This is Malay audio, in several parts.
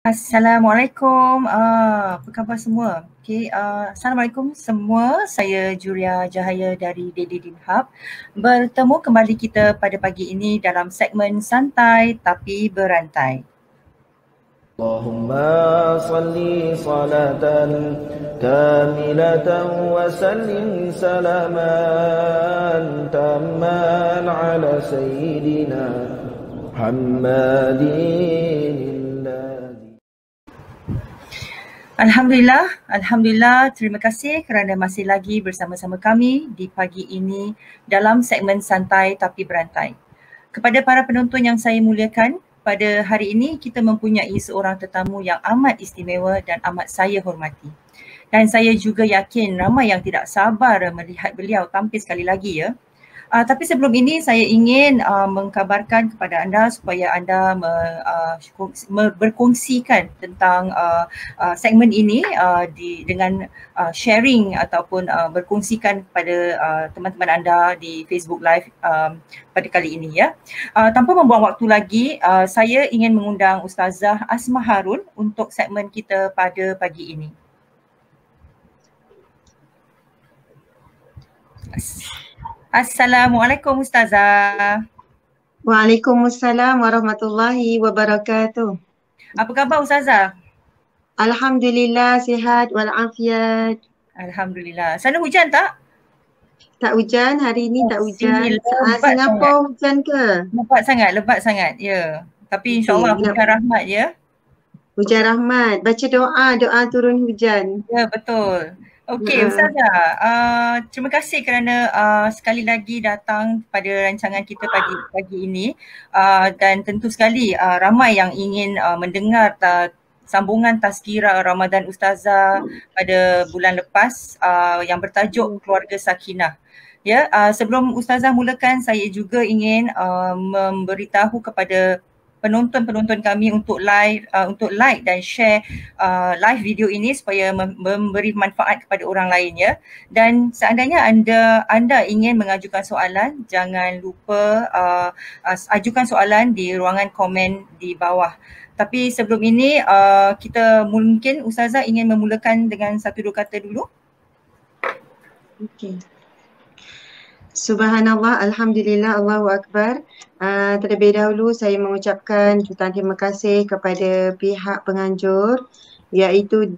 Assalamualaikum, apa khabar semua? Assalamualaikum semua, saya Juria Jahaya dari Daily Din Hub. Bertemu kembali kita pada pagi ini dalam segmen Santai Tapi Berantai. Allahumma salli salatan kamilatan wa sallim salaman tamman ala sayyidina Muhammadin. Alhamdulillah, terima kasih kerana masih lagi bersama-sama kami di pagi ini dalam segmen Santai Tapi Berantai. Kepada para penonton yang saya muliakan, pada hari ini kita mempunyai seorang tetamu yang amat istimewa dan amat saya hormati. Dan saya juga yakin ramai yang tidak sabar melihat beliau tampil sekali lagi ya. Tapi sebelum ini saya ingin mengkabarkan kepada anda supaya anda berkongsikan tentang segmen ini dengan sharing ataupun berkongsikan kepada teman-teman anda di Facebook Live pada kali ini ya. Tanpa membuang waktu lagi, saya ingin mengundang Ustazah Asma Harun untuk segmen kita pada pagi ini. Assalamualaikum Ustazah. Waalaikumsalam warahmatullahi wabarakatuh. Apa khabar Ustazah? Alhamdulillah, sihat walafiat. Alhamdulillah. Sana hujan tak? Tak hujan, hari ini tak hujan. Lebat Singapura sangat. Hujan ke? Lebat sangat, ya. Tapi insyaAllah hujan rahmat ya. Hujan rahmat, baca doa turun hujan. Ya, betul. Okey, Ustazah, terima kasih kerana sekali lagi datang pada rancangan kita pagi ini dan tentu sekali ramai yang ingin mendengar sambungan tazkirah Ramadan Ustazah pada bulan lepas yang bertajuk Keluarga Sakinah. Ya, sebelum Ustazah mulakan, saya juga ingin memberitahu kepada penonton-penonton kami untuk like dan share live video ini supaya memberi manfaat kepada orang lain ya. Dan seandainya anda ingin mengajukan soalan, jangan lupa ajukan soalan di ruangan komen di bawah. Tapi sebelum ini kita mungkin Ustazah ingin memulakan dengan satu dua kata dulu. Okey. Subhanallah, Alhamdulillah, Allahu Akbar. Terlebih dahulu saya mengucapkan jutaan terima kasih kepada pihak penganjur iaitu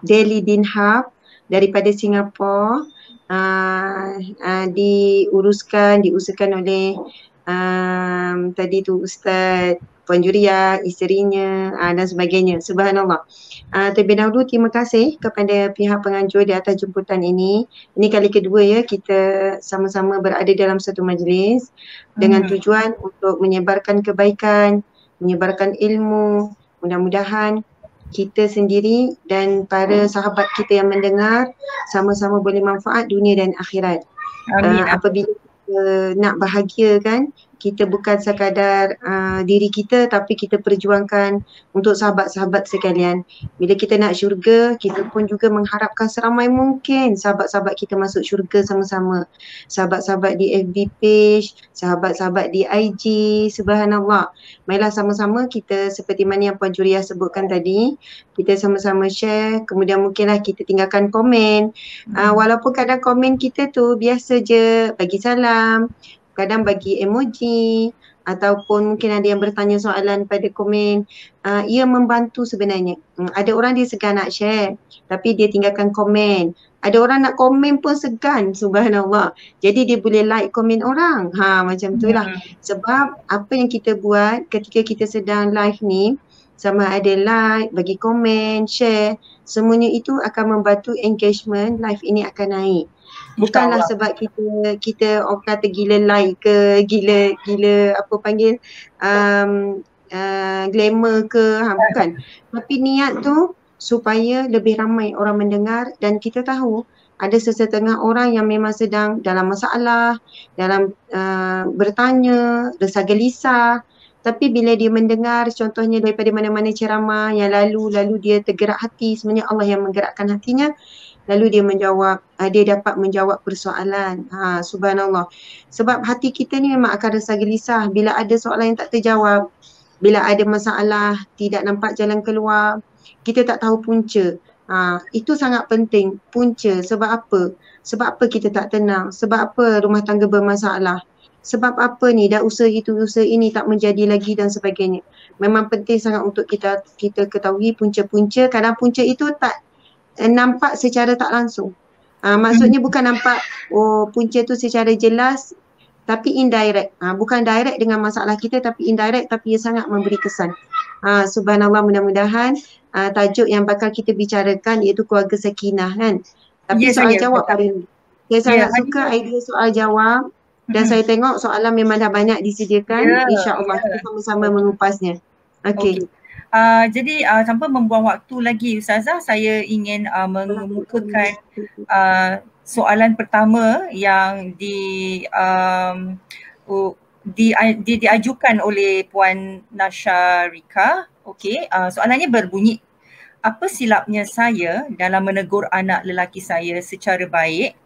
Daily Din Hub daripada Singapura. Diusahakan oleh tadi tu Ustaz Puan Juria, isterinya dan sebagainya. Subhanallah. Terlebih dahulu terima kasih kepada pihak penganjur di atas jemputan ini. Ini kali kedua ya kita sama-sama berada dalam satu majlis dengan tujuan untuk menyebarkan kebaikan, menyebarkan ilmu. Mudah-mudahan kita sendiri dan para sahabat kita yang mendengar sama-sama boleh manfaat dunia dan akhirat. Amin. Apabila kita nak bahagia kan, kita bukan sekadar diri kita tapi kita perjuangkan untuk sahabat-sahabat sekalian. Bila kita nak syurga, kita pun juga mengharapkan seramai mungkin sahabat-sahabat kita masuk syurga sama-sama. Sahabat-sahabat di FB page, sahabat-sahabat di IG, subhanallah. Marilah sama-sama kita seperti mana yang Puan Juria sebutkan tadi, kita sama-sama share, kemudian mungkinlah kita tinggalkan komen. Walaupun kadang komen kita tu biasa je, bagi salam, kadang bagi emoji ataupun mungkin ada yang bertanya soalan pada komen. Ia membantu sebenarnya. Ada orang dia segan nak share tapi dia tinggalkan komen. Ada orang nak komen pun segan, subhanallah. Jadi dia boleh like komen orang. Macam tu lah. Sebab apa yang kita buat ketika kita sedang live ni, sama ada like, bagi komen, share, semuanya itu akan membantu engagement live ini akan naik. Bukanlah sebab kita orang kata gila like ke, gila apa panggil glamour ke, bukan. Tapi niat tu supaya lebih ramai orang mendengar dan kita tahu ada sesetengah orang yang memang sedang dalam masalah, dalam bertanya, rasa gelisah. Tapi bila dia mendengar contohnya daripada mana-mana ceramah yang lalu dia tergerak hati, sebenarnya Allah yang menggerakkan hatinya. Lalu dia menjawab, dia dapat menjawab persoalan. Subhanallah. Sebab hati kita ni memang akan rasa gelisah bila ada soalan yang tak terjawab. Bila ada masalah, tidak nampak jalan keluar, kita tak tahu punca. Itu sangat penting, punca. Sebab apa? Sebab apa kita tak tenang? Sebab apa rumah tangga bermasalah? Sebab apa ni dah usaha itu, usaha ini tak menjadi lagi dan sebagainya. Memang penting sangat untuk kita ketahui punca-punca. Kadang punca itu tak nampak secara tak langsung. Maksudnya bukan nampak punca tu secara jelas tapi indirect. Bukan direct dengan masalah kita tapi indirect, tapi ia sangat memberi kesan. Subhanallah, mudah-mudahan tajuk yang bakal kita bicarakan iaitu keluarga sakinah kan. Tapi soal jawab hari ini. Saya sangat suka idea soal jawab dan saya tengok soalan memang dah banyak disediakan. InsyaAllah kita sama-sama mengupasnya. Okey. Jadi tanpa membuang waktu lagi Ustazah, saya ingin mengemukakan soalan pertama yang diajukan oleh Puan Nasha Rika. Okey, soalannya berbunyi, apa silapnya saya dalam menegur anak lelaki saya secara baik,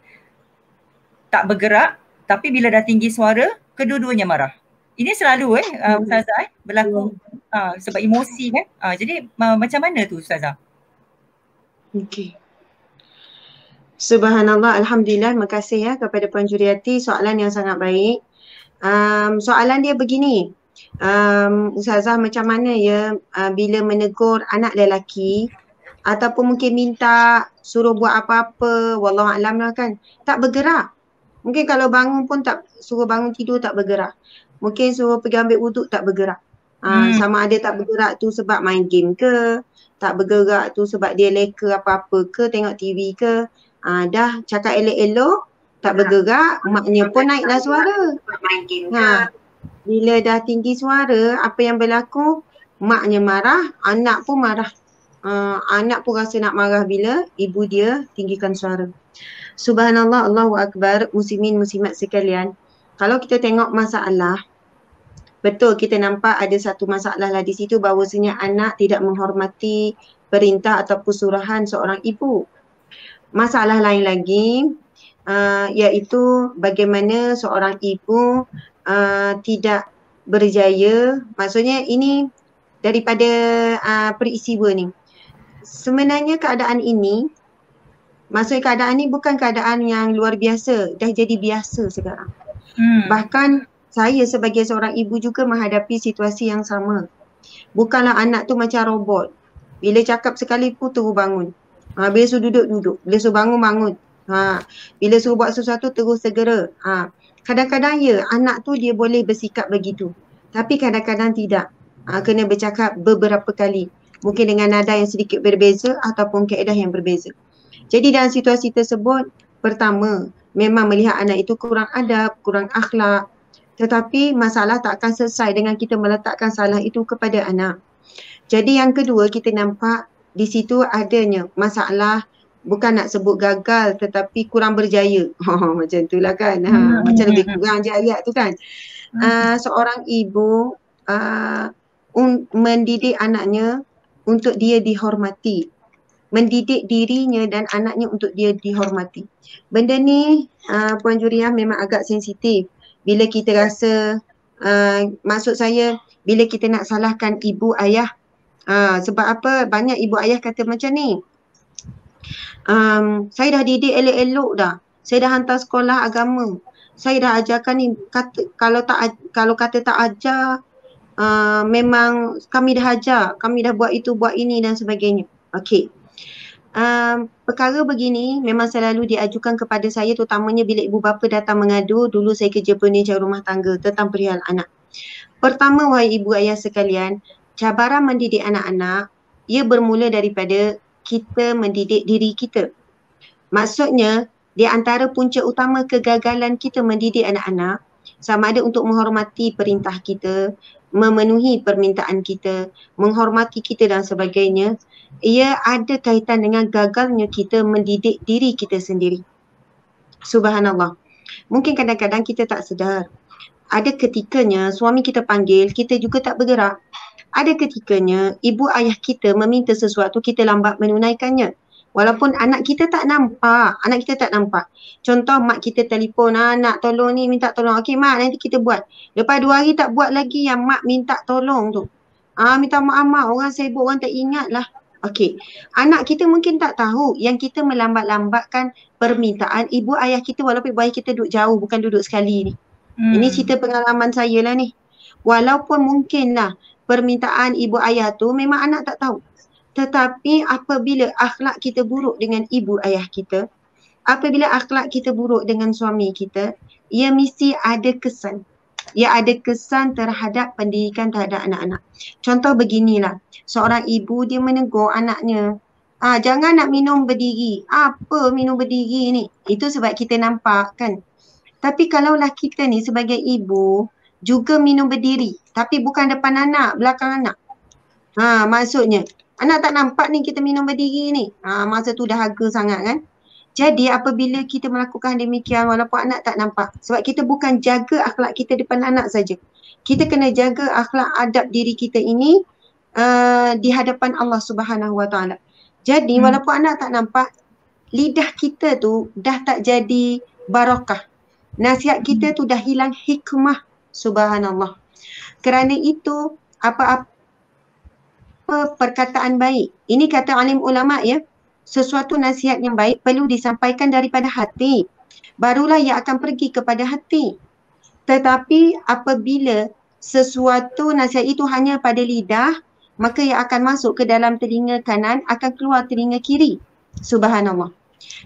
tak bergerak, tapi bila dah tinggi suara, kedua-duanya marah. Ini selalu Ustazah berlaku sebab emosi kan. Jadi macam mana tu Ustazah? Okey. Subhanallah, Alhamdulillah, terima kasih ya kepada Puan Juriati, soalan yang sangat baik. Soalan dia begini, Ustazah, macam mana ya bila menegur anak lelaki ataupun mungkin minta suruh buat apa-apa, wallahualam lah kan, tak bergerak. Mungkin kalau bangun pun tak, suruh bangun tidur tak bergerak. Mungkin suruh pergi ambil wuduk tak bergerak. Sama ada tak bergerak tu sebab main game ke, tak bergerak tu sebab dia leka apa-apa ke, tengok TV ke. Dah cakap elok-elok, tak bergerak, maknya pun naiklah suara. Bila dah tinggi suara, apa yang berlaku? Maknya marah, anak pun marah. Anak pun rasa nak marah bila ibu dia tinggikan suara. Subhanallah, Allahu Akbar, muslimin muslimat sekalian. Kalau kita tengok masalah, betul kita nampak ada satu masalah lah di situ, bahawasanya anak tidak menghormati perintah ataupun surahan seorang ibu. Masalah lain lagi iaitu bagaimana seorang ibu tidak berjaya. Maksudnya ini daripada peristiwa ni. Sebenarnya keadaan ini, maksudnya keadaan ni bukan keadaan yang luar biasa, dah jadi biasa sekarang. Bahkan saya sebagai seorang ibu juga menghadapi situasi yang sama. Bukanlah anak tu macam robot. Bila cakap sekali pun terus bangun. Bila suruh duduk. Bila suruh bangun. Bila suruh buat sesuatu terus segera. Kadang-kadang ya anak tu dia boleh bersikap begitu. Tapi kadang-kadang tidak. Kena bercakap beberapa kali. Mungkin dengan nada yang sedikit berbeza ataupun kaedah yang berbeza. Jadi dalam situasi tersebut, pertama, memang melihat anak itu kurang adab, kurang akhlak. Tetapi masalah tak akan selesai dengan kita meletakkan salah itu kepada anak. Jadi yang kedua, kita nampak di situ adanya masalah, bukan nak sebut gagal tetapi kurang berjaya. Macam itulah kan. Macam lebih kurang je ayat tu kan. Seorang ibu mendidik anaknya untuk dia dihormati. Mendidik dirinya dan anaknya untuk dia dihormati. Benda ni Puan Juriah memang agak sensitif. Bila kita rasa, maksud saya bila kita nak salahkan ibu ayah. Sebab apa? Banyak ibu ayah kata macam ni. Saya dah didik elok-elok dah. Saya dah hantar sekolah agama. Saya dah ajarkan ni. Kalau kata tak ajar, memang kami dah ajar. Kami dah buat itu, buat ini dan sebagainya. Okey. Perkara begini memang selalu diajukan kepada saya, terutamanya bila ibu bapa datang mengadu. Dulu saya kerja furniture rumah tangga tentang perihal anak. Pertama, wahai ibu ayah sekalian, cabaran mendidik anak-anak, ia bermula daripada kita mendidik diri kita. Maksudnya, di antara punca utama kegagalan kita mendidik anak-anak, sama ada untuk menghormati perintah kita, memenuhi permintaan kita, menghormati kita dan sebagainya, ia ada kaitan dengan gagalnya kita mendidik diri kita sendiri. Subhanallah. Mungkin kadang-kadang kita tak sedar. Ada ketikanya suami kita panggil, kita juga tak bergerak. Ada ketikanya ibu ayah kita meminta sesuatu, kita lambat menunaikannya. Walaupun anak kita tak nampak. Contoh mak kita telefon, nak tolong ni, minta tolong. Okey mak, nanti kita buat. Lepas 2 hari tak buat lagi yang mak minta tolong tu. Minta maaf mak, orang sibuk, orang tak ingat lah. Okey, anak kita mungkin tak tahu yang kita melambat-lambatkan permintaan ibu ayah kita walaupun ibu ayah kita duduk jauh, bukan duduk sekali ni. Ini cerita pengalaman saya lah ni. Walaupun mungkinlah permintaan ibu ayah tu memang anak tak tahu. Tetapi apabila akhlak kita buruk dengan ibu ayah kita, apabila akhlak kita buruk dengan suami kita, ia mesti ada kesan. Ia ada kesan terhadap pendidikan terhadap anak-anak. Contoh beginilah, seorang ibu dia menegur anaknya, jangan nak minum berdiri. Apa minum berdiri ni? Itu sebab kita nampak kan. Tapi kalaulah kita ni sebagai ibu juga minum berdiri, tapi bukan depan anak, belakang anak. Maksudnya, anak tak nampak ni kita minum berdiri ni. Masa tu dah harga sangat kan. Jadi apabila kita melakukan demikian walaupun anak tak nampak, sebab kita bukan jaga akhlak kita depan anak saja. Kita kena jaga akhlak adab diri kita ini di hadapan Allah Subhanahu Wa Taala. Jadi walaupun anak tak nampak, lidah kita tu dah tak jadi barakah. Nasihat kita tu dah hilang hikmah. Subhanallah. Kerana itu apa-apa perkataan baik. Ini kata alim ulama ya. Sesuatu nasihat yang baik perlu disampaikan daripada hati. Barulah ia akan pergi kepada hati. Tetapi apabila sesuatu nasihat itu hanya pada lidah, maka ia akan masuk ke dalam telinga kanan, akan keluar telinga kiri. Subhanallah.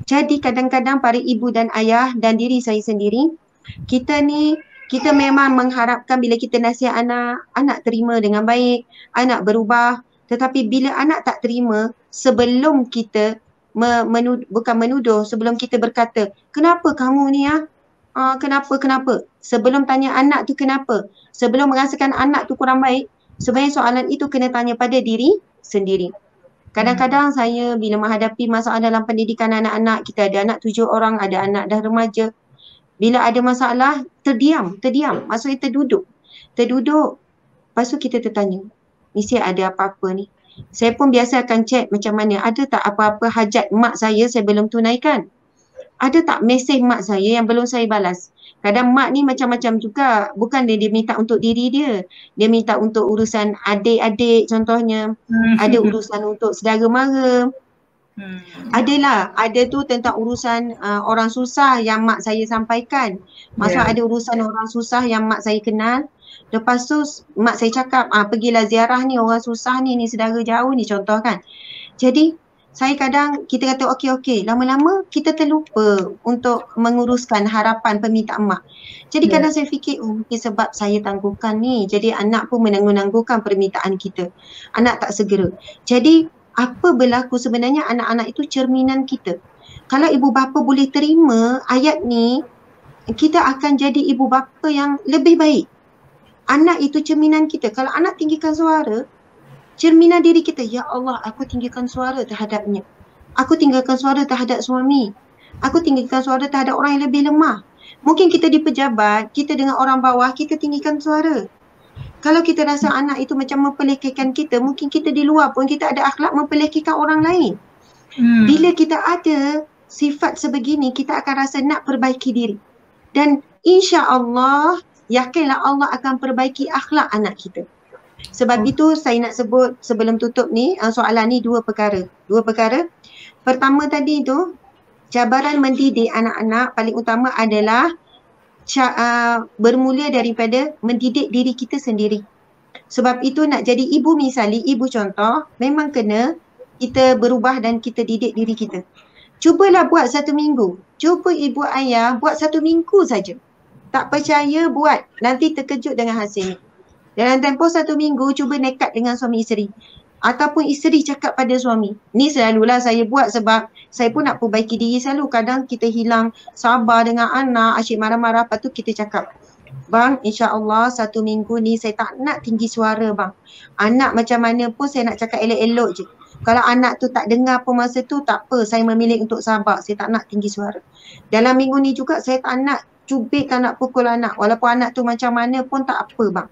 Jadi kadang-kadang para ibu dan ayah dan diri saya sendiri, kita memang mengharapkan bila kita nasihat anak, anak terima dengan baik, anak berubah. Tetapi bila anak tak terima, sebelum kita bukan menuduh, sebelum kita berkata, kenapa kamu ni kenapa? Sebelum tanya anak tu kenapa, sebelum merasakan anak tu kurang baik, sebenarnya soalan itu kena tanya pada diri sendiri. Kadang-kadang saya bila menghadapi masalah dalam pendidikan anak-anak, kita ada anak 7 orang, ada anak dah remaja. Bila ada masalah, terdiam. Maksudnya terduduk. Lepas tu kita tertanya, mesti ada apa-apa ni. Saya pun biasa akan cek macam mana, ada tak apa-apa hajat mak saya belum tunaikan? Ada tak mesej mak saya yang belum saya balas? Kadang mak ni macam-macam juga. Bukan dia minta untuk diri dia. Dia minta untuk urusan adik-adik contohnya. Ada urusan untuk saudara mara. Ada tu tentang urusan orang susah yang mak saya sampaikan. Maksudnya ada urusan orang susah yang mak saya kenal. Lepas tu mak saya cakap, pergilah ziarah ni orang susah ni saudara jauh ni contoh kan. Jadi saya kadang kita kata okey, lama-lama kita terlupa untuk menguruskan harapan permintaan mak. Jadi kadang saya fikir, mungkin sebab saya tangguhkan ni. Jadi anak pun menangguh-nangguhkan permintaan kita. Anak tak segera. Jadi apa berlaku sebenarnya, anak-anak itu cerminan kita. Kalau ibu bapa boleh terima ayat ni, kita akan jadi ibu bapa yang lebih baik. Anak itu cerminan kita. Kalau anak tinggikan suara, cerminan diri kita. Ya Allah, aku tinggikan suara terhadapnya. Aku tinggikan suara terhadap suami. Aku tinggikan suara terhadap orang yang lebih lemah. Mungkin kita di pejabat, kita dengan orang bawah, kita tinggikan suara. Kalau kita rasa anak itu macam mempelekehkan kita, mungkin kita di luar pun kita ada akhlak mempelekehkan orang lain. Bila kita ada sifat sebegini, kita akan rasa nak perbaiki diri. Dan insya-Allah, yakinlah Allah akan perbaiki akhlak anak kita. Sebab itu saya nak sebut sebelum tutup ni, soalan ni dua perkara. Pertama tadi tu, cabaran mendidik anak-anak paling utama adalah bermula daripada mendidik diri kita sendiri. Sebab itu nak jadi ibu misalnya, ibu contoh, memang kena kita berubah dan kita didik diri kita. Cubalah buat 1 minggu. Cuba ibu ayah buat 1 minggu saja. Tak percaya buat, nanti terkejut dengan hasilnya. Dalam tempoh 1 minggu, cuba nekat dengan suami isteri. Ataupun isteri cakap pada suami. Ni selalulah saya buat sebab saya pun nak perbaiki diri selalu. Kadang kita hilang sabar dengan anak, asyik marah-marah. Lepas tu kita cakap, bang, insya-Allah 1 minggu ni saya tak nak tinggi suara bang. Anak macam mana pun saya nak cakap elok-elok je. Kalau anak tu tak dengar pun masa tu, tak apa. Saya memilih untuk sabar. Saya tak nak tinggi suara. Dalam minggu ni juga saya tak nak cubit, tak nak pukul anak. Walaupun anak tu macam mana pun tak apa bang.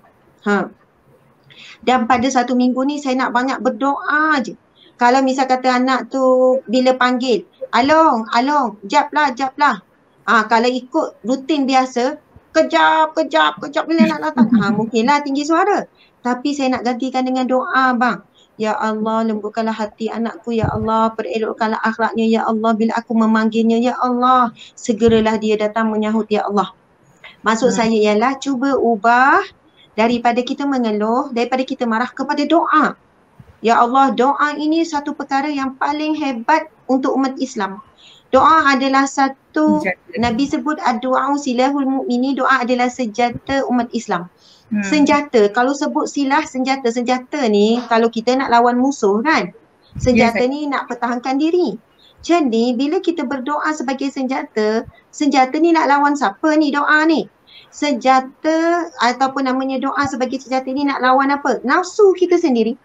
Dan pada 1 minggu ni saya nak banyak berdoa je. Kalau misal kata anak tu bila panggil, Along, japlah. Kalau ikut rutin biasa, kejap bila nak datang. Mungkinlah tinggi suara. Tapi saya nak gantikan dengan doa bang. Ya Allah, lembutkanlah hati anakku, ya Allah, perelokkanlah akhlaknya, ya Allah, bila aku memanggilnya, ya Allah, segeralah dia datang menyahut, ya Allah. Maksud saya ialah cuba ubah daripada kita mengeluh, daripada kita marah kepada doa. Ya Allah, doa ini satu perkara yang paling hebat untuk umat Islam. Doa adalah satu, Nabi sebut ad-du'a silahul mu'mini, doa adalah senjata umat Islam. Senjata, kalau sebut silah senjata, senjata ni kalau kita nak lawan musuh kan, senjata ni nak pertahankan diri. Jadi bila kita berdoa sebagai senjata, senjata ni nak lawan siapa ni doa ni? Senjata ataupun namanya doa sebagai senjata ni nak lawan apa? Nafsu kita sendiri.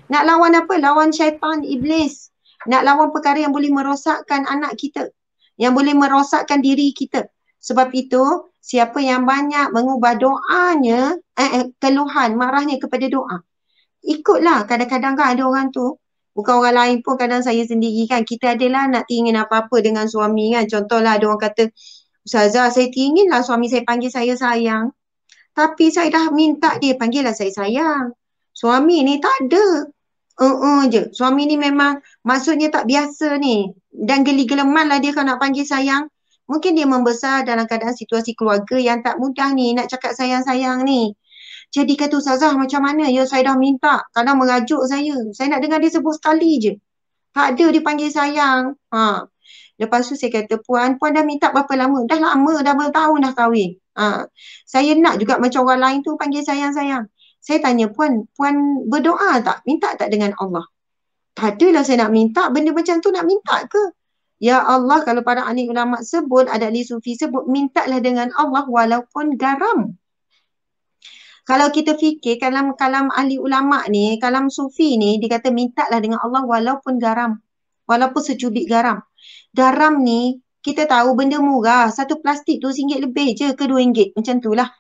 Nak lawan apa? Lawan syaitan, iblis. Nak lawan perkara yang boleh merosakkan anak kita, yang boleh merosakkan diri kita. Sebab itu, siapa yang banyak mengubah doanya, keluhan, marahnya kepada doa. Ikutlah, kadang-kadang kan ada orang tu, bukan orang lain pun, kadang saya sendiri kan, kita adalah nak tingin apa-apa dengan suami kan. Contohlah ada orang kata, Ustazah, saya tinginlah suami saya panggil saya sayang. Tapi saya dah minta dia panggillah saya sayang. Suami ni tak ada. Je. Suami ni memang maksudnya tak biasa ni. Dan geli-geleman lah dia kalau nak panggil sayang. Mungkin dia membesar dalam keadaan situasi keluarga yang tak mudah ni nak cakap sayang-sayang ni. Jadi kata Ustazah macam mana? Ya saya dah minta. Kadang merajuk saya. Saya nak dengar dia sebut sekali je. Tak ada dia panggil sayang. Lepas tu saya kata puan dah minta berapa lama? Dah lama, dah bertahun dah kahwin. Saya nak juga macam orang lain tu panggil sayang-sayang. Saya tanya puan berdoa tak? Minta tak dengan Allah? Tak adalah saya nak minta. Benda macam tu nak minta ke? Ya Allah, kalau para ahli ulama sebut, ada ahli sufi sebut, mintalah dengan Allah walaupun garam. Kalau kita fikir kalam ahli ulama ni, kalam sufi ni, dia kata mintalah dengan Allah walaupun garam. Walaupun secubit garam. Garam ni, kita tahu benda murah. Satu plastik tu RM1 lebih je ke RM2. Macam tu lah.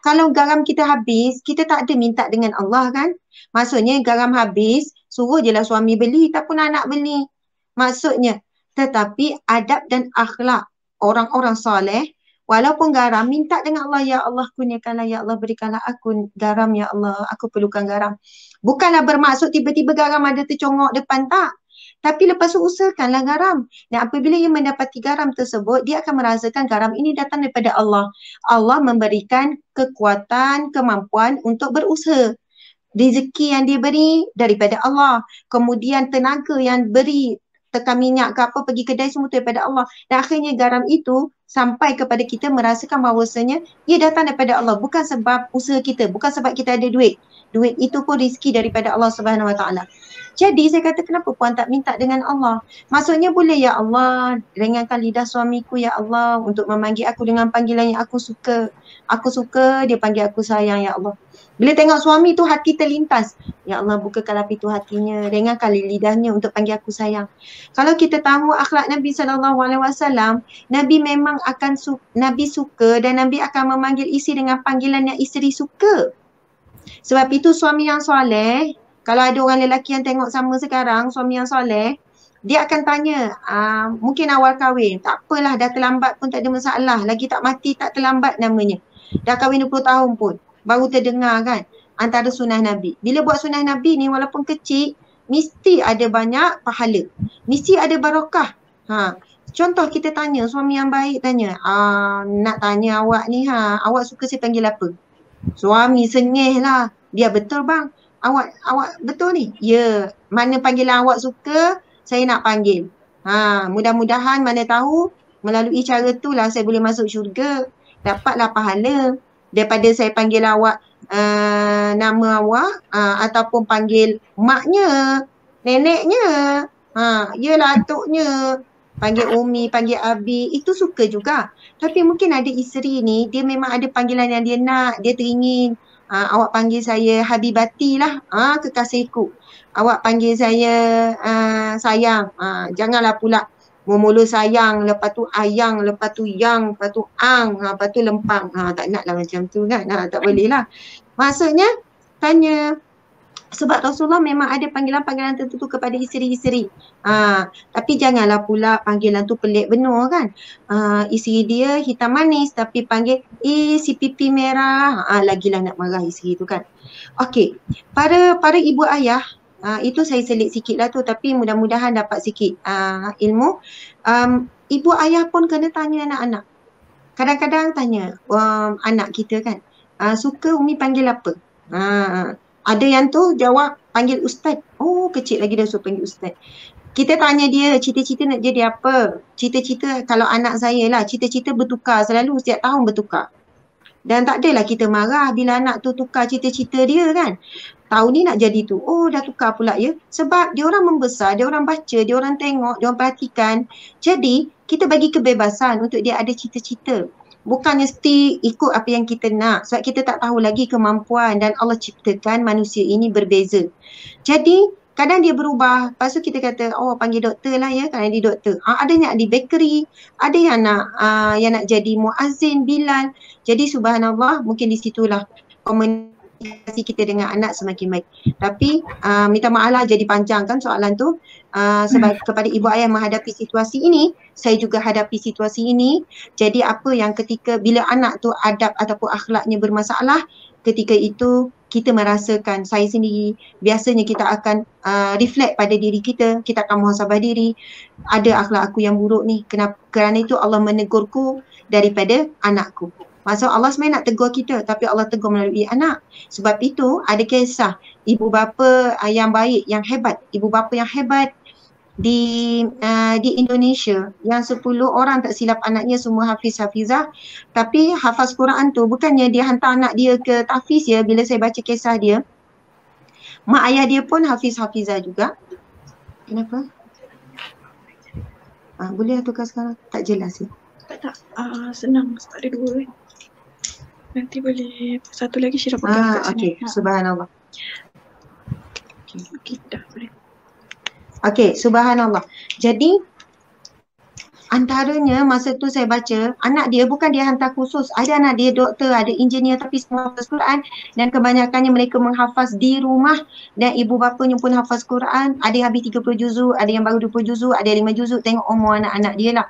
Kalau garam kita habis, kita tak ada minta dengan Allah kan? Maksudnya garam habis, suruh je lah suami beli, tak pun anak beli. Maksudnya, tetapi adab dan akhlak orang-orang soleh, walaupun garam, minta dengan Allah, ya Allah kurniakanlah, ya Allah berikanlah aku garam, ya Allah, aku perlukan garam. Bukanlah bermaksud tiba-tiba garam ada tercongok depan, tak. Tapi lepas tu usahakanlah garam. Dan apabila ia mendapati garam tersebut, dia akan merasakan garam ini datang daripada Allah. Allah memberikan kekuatan, kemampuan untuk berusaha. Rezeki yang dia beri daripada Allah. Kemudian tenaga yang beri, tekan minyak ke apa, pergi kedai, semua daripada Allah. Dan akhirnya garam itu sampai kepada kita merasakan bahawasanya ia datang daripada Allah. Bukan sebab usaha kita, bukan sebab kita ada duit. Duit itu pun rezeki daripada Allah Subhanahu Wa Taala. Jadi saya kata kenapa puan tak minta dengan Allah? Maksudnya boleh ya Allah, ringankan lidah suamiku ya Allah untuk memanggil aku dengan panggilan yang aku suka. Aku suka dia panggil aku sayang ya Allah. Bila tengok suami tu hati terlintas. Ya Allah bukakanlah pintu hatinya, ringankan lidahnya untuk panggil aku sayang. Kalau kita tahu akhlak Nabi SAW, Nabi memang akan Nabi suka dan Nabi akan memanggil isteri dengan panggilan yang isteri suka. Sebab itu suami yang soleh, kalau ada orang lelaki yang tengok sama sekarang, suami yang soleh, dia akan tanya, mungkin awal kahwin, tak apalah dah terlambat pun tak ada masalah, lagi tak mati tak terlambat namanya. Dah kahwin 20 tahun pun, baru terdengar kan antara sunnah Nabi. Bila buat sunnah Nabi ni walaupun kecil, mesti ada banyak pahala, mesti ada barakah. Contoh kita tanya, suami yang baik tanya, nak tanya awak ni awak suka saya panggil apa? Suami sengih lah. Dia betul bang. Awak betul ni? Ya. Mana panggilan awak suka, saya nak panggil. Mudah-mudahan mana tahu melalui cara tu lah saya boleh masuk syurga. Dapatlah pahala. Daripada saya panggil awak nama awak ataupun panggil maknya, neneknya, yelah atuknya. Panggil Umi, panggil Abi, itu suka juga. Tapi mungkin ada isteri ni, dia memang ada panggilan yang dia nak, dia teringin. Awak panggil saya Habibati lah, kekasihku. Awak panggil saya sayang. Janganlah pula mula sayang, lepas tu ayang, lepas tu yang, lepas tu ang, lepas tu lempang. Tak nak lah macam tu kan, tak boleh lah. Maksudnya, tanya, Sebab Rasulullah memang ada panggilan-panggilan tertentu kepada isteri-isteri. Tapi janganlah pula panggilan tu pelik benar kan. Isteri dia hitam manis tapi panggil, si pipi merah. Lagilah nak marah isteri tu kan. Okey, para ibu ayah, itu saya selit sikit lah tu, tapi mudah-mudahan dapat sikit ilmu. Ibu ayah pun kena tanya anak-anak. Kadang-kadang tanya anak kita kan, suka Umi panggil apa? Ada yang tu jawab panggil ustaz. Oh, kecil lagi dah suruh panggil ustaz. Kita tanya dia cita-cita nak jadi apa? Cita-cita kalau anak saya lah, cita-cita bertukar selalu, setiap tahun bertukar. Dan tak adalah kita marah bila anak tu tukar cita-cita dia kan. Tahun ni nak jadi tu, oh dah tukar pula ya. Sebab dia orang membesar, dia orang baca, dia orang tengok, dia orang perhatikan. Jadi kita bagi kebebasan untuk dia ada cita-cita. Bukan mesti ikut apa yang kita nak. Sebab kita tak tahu lagi kemampuan dan Allah ciptakan manusia ini berbeza. Jadi kadang dia berubah. Lepas tu kita kata, oh panggil doktor lah ya, kerana dia doktor. Ada yang di bakery, ada yang nak jadi muazzin, bilal. Jadi subhanallah, mungkin di situlah komunikasi kita dengan anak semakin baik. Tapi minta maaf lah jadi panjang kan soalan tu. Sebab kepada ibu ayah menghadapi situasi ini, saya juga hadapi situasi ini. Jadi apa yang ketika bila anak tu adab ataupun akhlaknya bermasalah, ketika itu kita merasakan, saya sendiri biasanya kita akan reflect pada diri kita, kita akan muhasabah diri, ada akhlak aku yang buruk ni, kerana itu Allah menegurku daripada anakku. Maksud Allah sebenarnya nak tegur kita, tapi Allah tegur melalui anak. Sebab itu ada kisah ibu bapa yang baik, yang hebat, ibu bapa yang hebat di Indonesia yang 10 orang tak silap anaknya semua hafiz-hafizah, tapi hafaz Quran tu bukannya dia hantar anak dia ke tahfiz ya. Bila saya baca kisah dia, mak ayah dia pun hafiz-hafizah juga. Kenapa? Boleh tukar sekarang? Tak jelas ya? Tak, senang, tak ada dua kan. Nanti boleh satu lagi Syirah pegang kat sini. Okey, subhanallah. Okey, dah boleh. Okey, subhanallah. Jadi antaranya masa tu saya baca, anak dia bukan dia hantar khusus. Ada anak dia doktor, ada engineer tapi semua hafaz Quran, dan kebanyakannya mereka menghafaz di rumah, dan ibu bapanya pun hafaz Quran. Ada yang habis 30 juzuk, ada yang baru 20 juzuk, ada yang 5 juzuk, tengok umur anak-anak dia lah.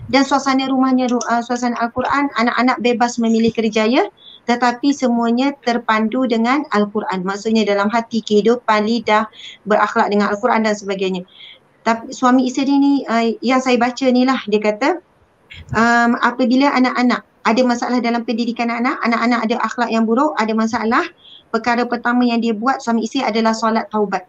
Dan suasana rumahnya suasana Al-Quran, anak-anak bebas memilih kerjaya, tetapi semuanya terpandu dengan Al-Quran. Maksudnya dalam hati, kehidupan, lidah, berakhlak dengan Al-Quran dan sebagainya. Tapi suami isteri ni yang saya baca ni lah, dia kata apabila anak-anak ada masalah dalam pendidikan anak-anak ada akhlak yang buruk, ada masalah, perkara pertama yang dia buat suami isteri adalah solat taubat.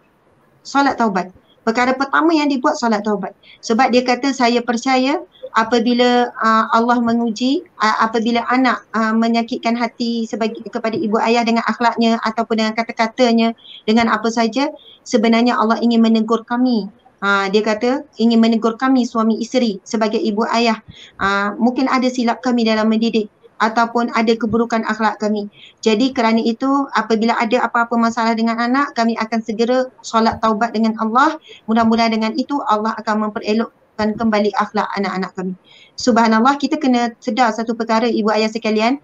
Solat taubat. Perkara pertama yang dibuat solat taubat. Sebab dia kata saya percaya apabila Allah menguji, apabila anak menyakitkan hati kepada ibu ayah dengan akhlaknya ataupun dengan kata-katanya, dengan apa saja, sebenarnya Allah ingin menegur kami. Dia kata ingin menegur kami suami isteri sebagai ibu ayah. Mungkin ada silap kami dalam mendidik ataupun ada keburukan akhlak kami. Jadi kerana itu apabila ada apa-apa masalah dengan anak, kami akan segera solat taubat dengan Allah. Mudah-mudahan dengan itu Allah akan memperelokkan kembali akhlak anak-anak kami. Subhanallah, kita kena sedar satu perkara ibu ayah sekalian.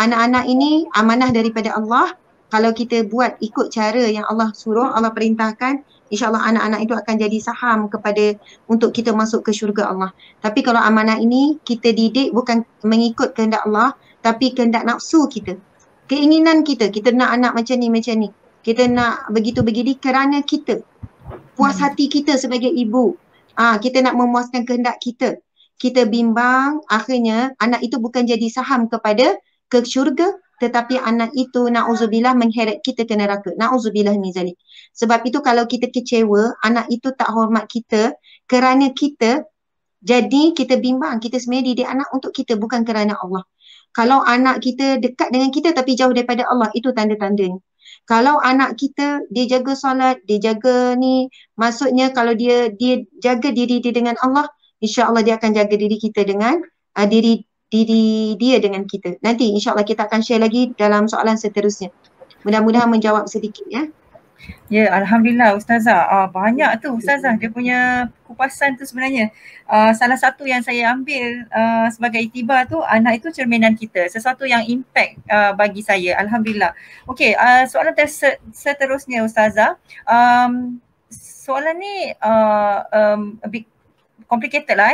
Anak-anak ini amanah daripada Allah. Kalau kita buat ikut cara yang Allah suruh, Allah perintahkan, InsyaAllah anak-anak itu akan jadi saham untuk kita masuk ke syurga Allah. Tapi kalau amanah ini kita didik bukan mengikut kehendak Allah, tapi kehendak nafsu kita. Keinginan kita nak anak macam ni. Kita nak begitu begini kerana kita. Puas hati kita sebagai ibu. Kita nak memuaskan kehendak kita. Kita bimbang, akhirnya anak itu bukan jadi saham ke syurga, tetapi anak itu na'udzubillah mengheret kita ke neraka. Na'udzubillah min zalik. Sebab itu kalau kita kecewa, anak itu tak hormat kita kerana kita, jadi kita bimbang. Kita sebenarnya didik anak untuk kita, bukan kerana Allah. Kalau anak kita dekat dengan kita tapi jauh daripada Allah, itu tanda-tandanya. Kalau anak kita dia jaga solat, dia jaga ni, maksudnya kalau dia jaga diri dia dengan Allah, insya-Allah dia akan jaga diri kita dengan diri dia dengan kita. Nanti insya-Allah kita akan share lagi dalam soalan seterusnya. Mudah-mudahan menjawab sedikit ya. Ya, Alhamdulillah Ustazah. Banyak tu Ustazah dia punya kupasan tu sebenarnya. Salah satu yang saya ambil sebagai iktibar tu, anak itu cerminan kita. Sesuatu yang impact bagi saya. Alhamdulillah. Okey, soalan seterusnya Ustazah. Soalan ni a bit complicated lah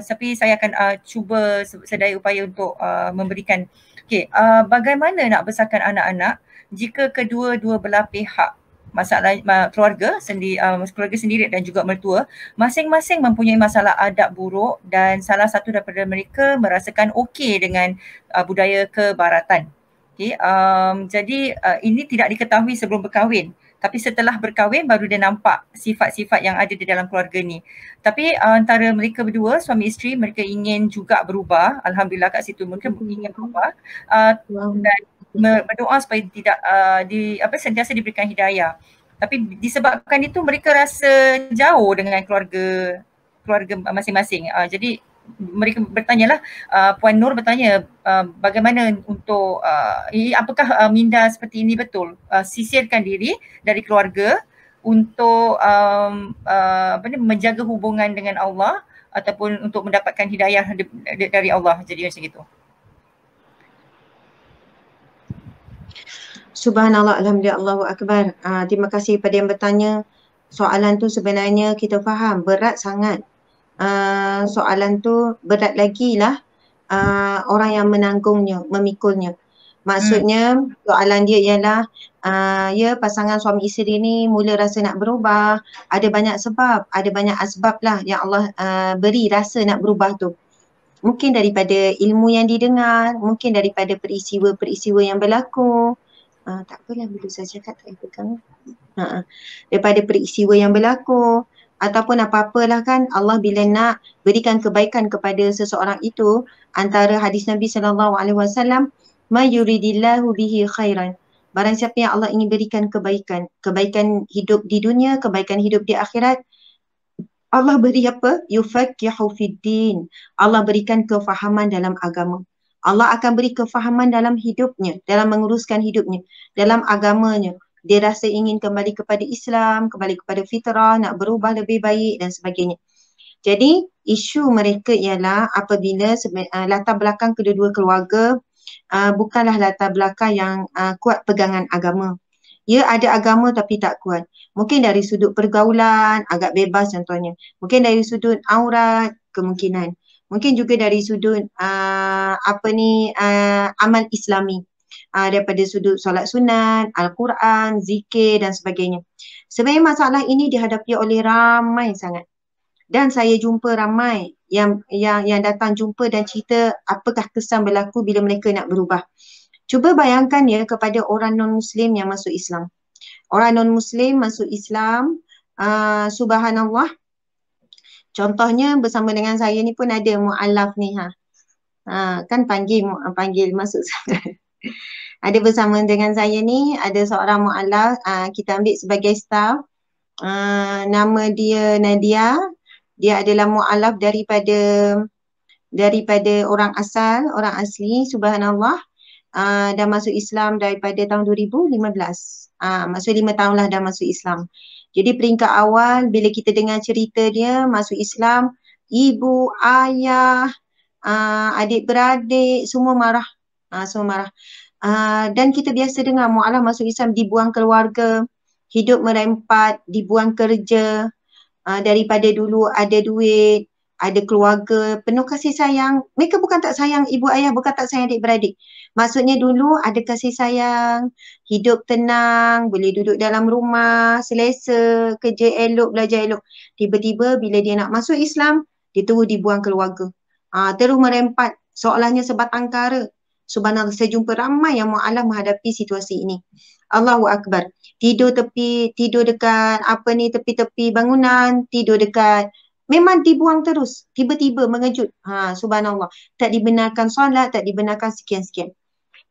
tapi saya akan cuba sedaya upaya untuk memberikan. Okey, bagaimana nak besarkan anak-anak jika kedua-dua belah pihak masalah keluarga sendiri dan juga mertua masing-masing mempunyai masalah adab buruk dan salah satu daripada mereka merasakan okey dengan budaya kebaratan. Okay, jadi ini tidak diketahui sebelum berkahwin, tapi setelah berkahwin baru dia nampak sifat-sifat yang ada di dalam keluarga ni. Tapi antara mereka berdua, suami isteri, mereka ingin juga berubah. Alhamdulillah kat situ mereka ingin berubah dan berdoa supaya tidak sentiasa diberikan hidayah. Tapi disebabkan itu mereka rasa jauh dengan keluarga masing-masing. Jadi mereka bertanyalah, Puan Nur bertanya bagaimana untuk apakah minda seperti ini betul, sisirkan diri dari keluarga untuk menjaga hubungan dengan Allah ataupun untuk mendapatkan hidayah dari Allah, jadi macam itu. Subhanallah, Alhamdulillah, Allahu Akbar. Terima kasih pada yang bertanya. Soalan tu sebenarnya kita faham berat sangat. Soalan tu berat lagi lah orang yang menanggungnya, memikulnya. Maksudnya soalan dia ialah ya pasangan suami isteri ni mula rasa nak berubah. Ada banyak sebab, ada banyak asbab lah yang Allah beri rasa nak berubah tu. Mungkin daripada ilmu yang didengar, mungkin daripada peristiwa-peristiwa yang berlaku. Tak apalah, bila saya cakap tak pegang. Daripada peristiwa yang berlaku ataupun apa-apalah kan, Allah bila nak berikan kebaikan kepada seseorang itu, antara hadis Nabi SAW, ma yuridillahu bihi khairan. Barang siapa yang Allah ingin berikan kebaikan, kebaikan hidup di dunia, kebaikan hidup di akhirat, Allah beri apa? Yufaqihu fiddin. Allah berikan kefahaman dalam agama. Allah akan beri kefahaman dalam hidupnya, dalam menguruskan hidupnya, dalam agamanya. Dia rasa ingin kembali kepada Islam, kembali kepada fitrah, nak berubah lebih baik dan sebagainya. Jadi isu mereka ialah apabila latar belakang kedua-dua keluarga bukanlah latar belakang yang kuat pegangan agama. Ya, ada agama tapi tak kuat. Mungkin dari sudut pergaulan agak bebas contohnya. Mungkin dari sudut aurat kemungkinan. Mungkin juga dari sudut amal Islami, daripada sudut solat sunat, Al-Quran, zikir dan sebagainya. Sebenarnya masalah ini dihadapi oleh ramai sangat. Dan saya jumpa ramai yang datang jumpa dan cerita apakah kesan berlaku bila mereka nak berubah. Cuba bayangkan ya kepada orang non-Muslim yang masuk Islam. Orang non-Muslim masuk Islam, subhanallah. Contohnya bersama dengan saya ni pun ada mu'alaf ni kan panggil masuk ada bersama dengan saya ni ada seorang mu'alaf, kita ambil sebagai staff, nama dia Nadia. Dia adalah mu'alaf daripada orang asli, subhanallah, dah masuk Islam daripada tahun 2015. Maksud 5 tahun lah dah masuk Islam. Jadi peringkat awal bila kita dengar cerita dia masuk Islam, ibu, ayah, adik-beradik semua marah. Dan kita biasa dengar mu'alaf masuk Islam dibuang keluarga, hidup merempat, dibuang kerja, daripada dulu ada duit, ada keluarga, penuh kasih sayang. Mereka bukan tak sayang ibu ayah, bukan tak sayang adik-beradik. Maksudnya dulu ada kasih sayang, hidup tenang, boleh duduk dalam rumah, selesa, kerja elok, belajar elok. Tiba-tiba bila dia nak masuk Islam, dia terus dibuang keluarga. Terus merempat, seolahnya sebatang kara. Subhanallah, saya jumpa ramai yang mu'alaf menghadapi situasi ini. Allahu Akbar. Tidur dekat tepi-tepi bangunan, tidur dekat, memang dibuang terus, tiba-tiba mengejut. Subhanallah. Tak dibenarkan solat, tak dibenarkan sekian-sekian.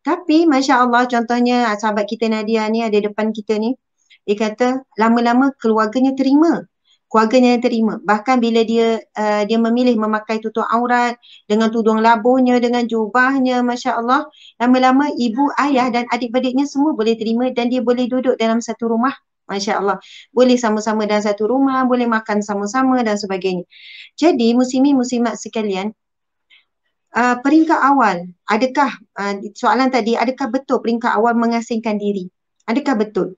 Tapi Masya Allah, contohnya sahabat kita Nadia ni ada depan kita ni, dia kata lama-lama keluarganya terima. Bahkan bila dia memilih memakai tutup aurat dengan tudung labuhnya, dengan jubahnya, Masya Allah, lama-lama ibu, ayah dan adik-beradiknya semua boleh terima dan dia boleh duduk dalam satu rumah Masya Allah. Boleh sama-sama dalam satu rumah, boleh makan sama-sama dan sebagainya. Jadi muslimin muslimat sekalian, peringkat awal, adakah soalan tadi, adakah betul peringkat awal mengasingkan diri? Adakah betul?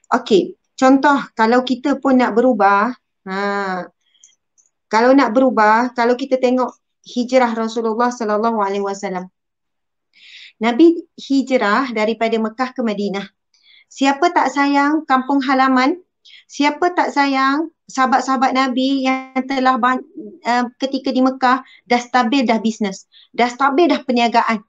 Okey, contoh kalau kita pun nak berubah, kalau nak berubah, kalau kita tengok hijrah Rasulullah sallallahu alaihi wasallam. Nabi hijrah daripada Mekah ke Madinah. Siapa tak sayang kampung halaman? Siapa tak sayang sahabat-sahabat Nabi yang telah ketika di Mekah dah stabil dah bisnes, dah stabil dah perniagaan,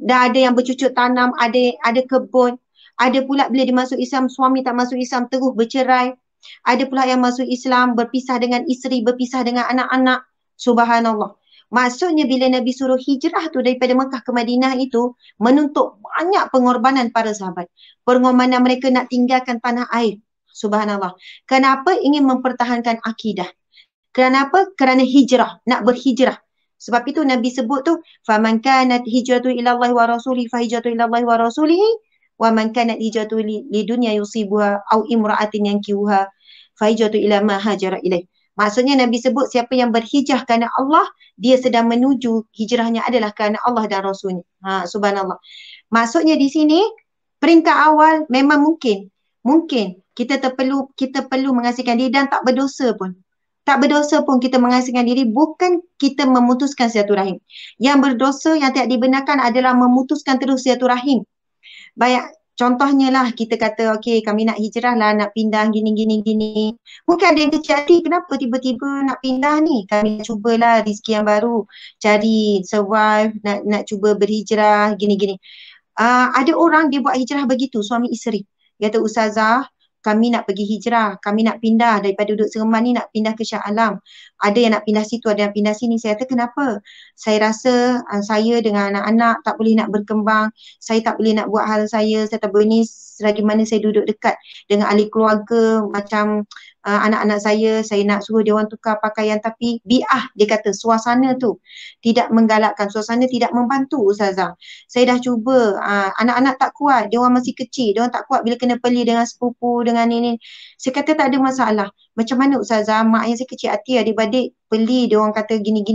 dah ada yang bercucuk tanam, ada kebun, ada pula bila dia masuk Islam suami tak masuk Islam terus bercerai, ada pula yang masuk Islam berpisah dengan isteri, berpisah dengan anak-anak. Subhanallah. Maksudnya bila Nabi suruh hijrah tu daripada Mekah ke Madinah itu menuntut banyak pengorbanan para sahabat. Pengorbanan mereka nak tinggalkan tanah air. Subhanallah. Kenapa? Ingin mempertahankan akidah. Kenapa? Kerana hijrah, nak berhijrah. Sebab itu Nabi sebut tu, faman kanat hijratu ila Allah wa rasulihi fa hijratu ila Allah wa rasulihi wa man kanat hijratu li dunya yusibuha au imra'atin yankihuha fa hijratu ila ma hajara ilaih. Maksudnya Nabi sebut siapa yang berhijrah kerana Allah, dia sedang menuju hijrahnya adalah kerana Allah dan Rasulnya. Subhanallah. Maksudnya di sini peringkat awal memang mungkin kita perlu mengasingkan diri dan tak berdosa pun. Tak berdosa pun kita mengasingkan diri, bukan kita memutuskan silaturahim. Yang berdosa yang tidak dibenarkan adalah memutuskan terus silaturahim. Banyak contohnya lah kita kata okey kami nak hijrah lah, nak pindah gini. Mungkin ada yang kecil hati, kenapa tiba-tiba nak pindah ni? Kami cubalah rezeki yang baru, cari survive, nak cuba berhijrah gini. Ada orang dia buat hijrah begitu, suami isteri. Dia kata ustazah, kami nak pergi hijrah, kami nak pindah daripada duduk Seremban ni nak pindah ke Shah Alam. Ada yang nak pindah situ, ada yang pindah sini. Saya kata kenapa? Saya rasa saya dengan anak-anak tak boleh nak berkembang, saya tak boleh nak buat hal saya tak boleh ni selagi mana saya duduk dekat dengan ahli keluarga macam anak-anak saya nak suruh dia orang tukar pakaian, tapi bi'ah dia kata suasana tu tidak menggalakkan, suasana tidak membantu ustazah. Saya dah cuba, anak-anak tak kuat, dia orang masih kecil, dia orang tak kuat bila kena beli dengan sepupu, dengan ini. Saya kata tak ada masalah. Macam mana ustazah, mak yang saya kecil hati adik-beradik beli, dia orang kata gini.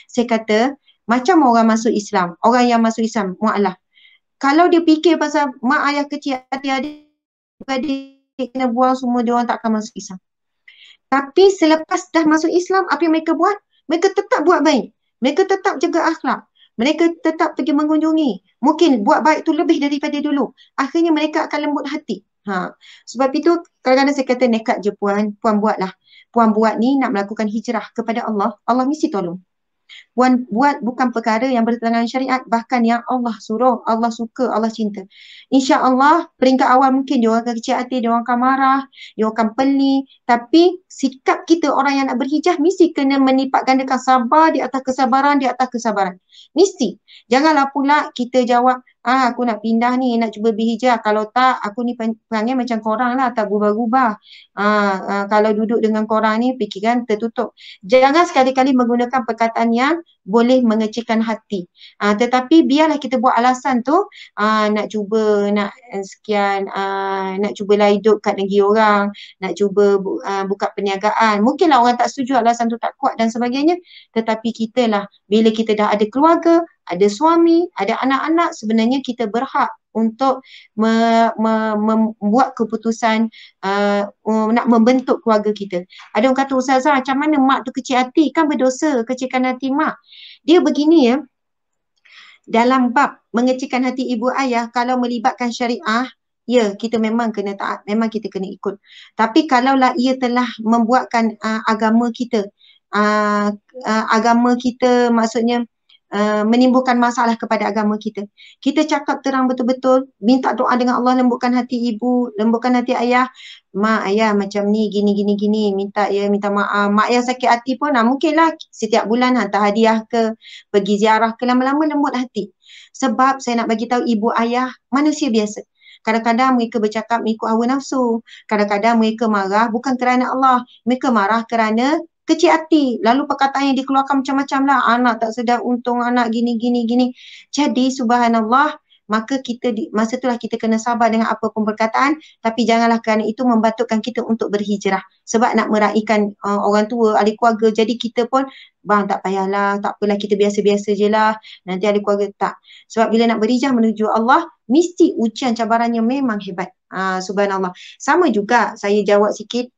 Saya kata macam orang masuk Islam, orang yang masuk Islam, mu'alah. Kalau dia fikir pasal mak ayah kecil hati adik-beradik kena buang semua, dia orang tak akan masuk Islam. Tapi selepas dah masuk Islam, apa yang mereka buat? Mereka tetap buat baik. Mereka tetap jaga akhlak. Mereka tetap pergi mengunjungi. Mungkin buat baik tu lebih daripada dulu. Akhirnya mereka akan lembut hati. Sebab itu kadang-kadang saya kata nekat je puan buatlah. Puan buat ni nak melakukan hijrah kepada Allah, Allah mesti tolong. Puan buat bukan perkara yang bertentangan syariat, bahkan yang Allah suruh, Allah suka, Allah cinta. InsyaAllah peringkat awal mungkin dia orang akan kecil hati, dia orang akan marah, dia orang akan peli. Tapi sikap kita orang yang nak berhijrah mesti kena menipak gandakan sabar di atas kesabaran, di atas kesabaran. Mesti. Janganlah pula kita jawab, aku nak pindah ni, nak cuba berhijrah. Kalau tak, aku ni perangai macam korang lah, tak berubah-ubah. Kalau duduk dengan korang ni, fikiran tertutup. Jangan sekali-kali menggunakan perkataan yang boleh mengecilkan hati. Tetapi biarlah kita buat alasan tu, nak cuba, nak sekian, nak cubalah hidup kat negeri orang, nak cuba buka perniagaan. Mungkinlah orang tak setuju, alasan tu tak kuat dan sebagainya. Tetapi kita lah, bila kita dah ada keluarga, ada suami, ada anak-anak, sebenarnya kita berhak untuk membuat keputusan nak membentuk keluarga kita. Ada orang kata, ustazah macam mana mak tu kecil hati? Kan berdosa kecilkan hati mak. Dia begini ya, dalam bab mengecilkan hati ibu ayah, kalau melibatkan syariah, ya kita memang kena taat, memang kita kena ikut. Tapi kalaulah ia telah membuatkan agama kita maksudnya menimbulkan masalah kepada agama kita, kita cakap terang betul-betul, minta doa dengan Allah, lembutkan hati ibu, lembutkan hati ayah. Mak, ayah macam ni, gini, minta maaf. Mak ayah sakit hati pun mungkinlah setiap bulan hantar hadiah ke, pergi ziarah ke, lama-lama lembut hati. Sebab saya nak bagi tahu ibu ayah manusia biasa. Kadang-kadang mereka bercakap mengikut hawa nafsu, kadang-kadang mereka marah bukan kerana Allah, mereka marah kerana kecil hati. Lalu perkataan yang dikeluarkan macam-macam lah. Anak tak sedar untung, anak gini. Jadi subhanallah, maka masa itulah kita kena sabar dengan apa pun perkataan, tapi janganlah kerana itu membatukkan kita untuk berhijrah. Sebab nak meraihkan orang tua, ahli keluarga, jadi kita pun bang tak payahlah, tak apalah, kita biasa-biasa je lah, nanti ahli keluarga tak. Sebab bila nak berhijrah menuju Allah, mesti ujian cabarannya memang hebat. Subhanallah. Sama juga saya jawab sikit,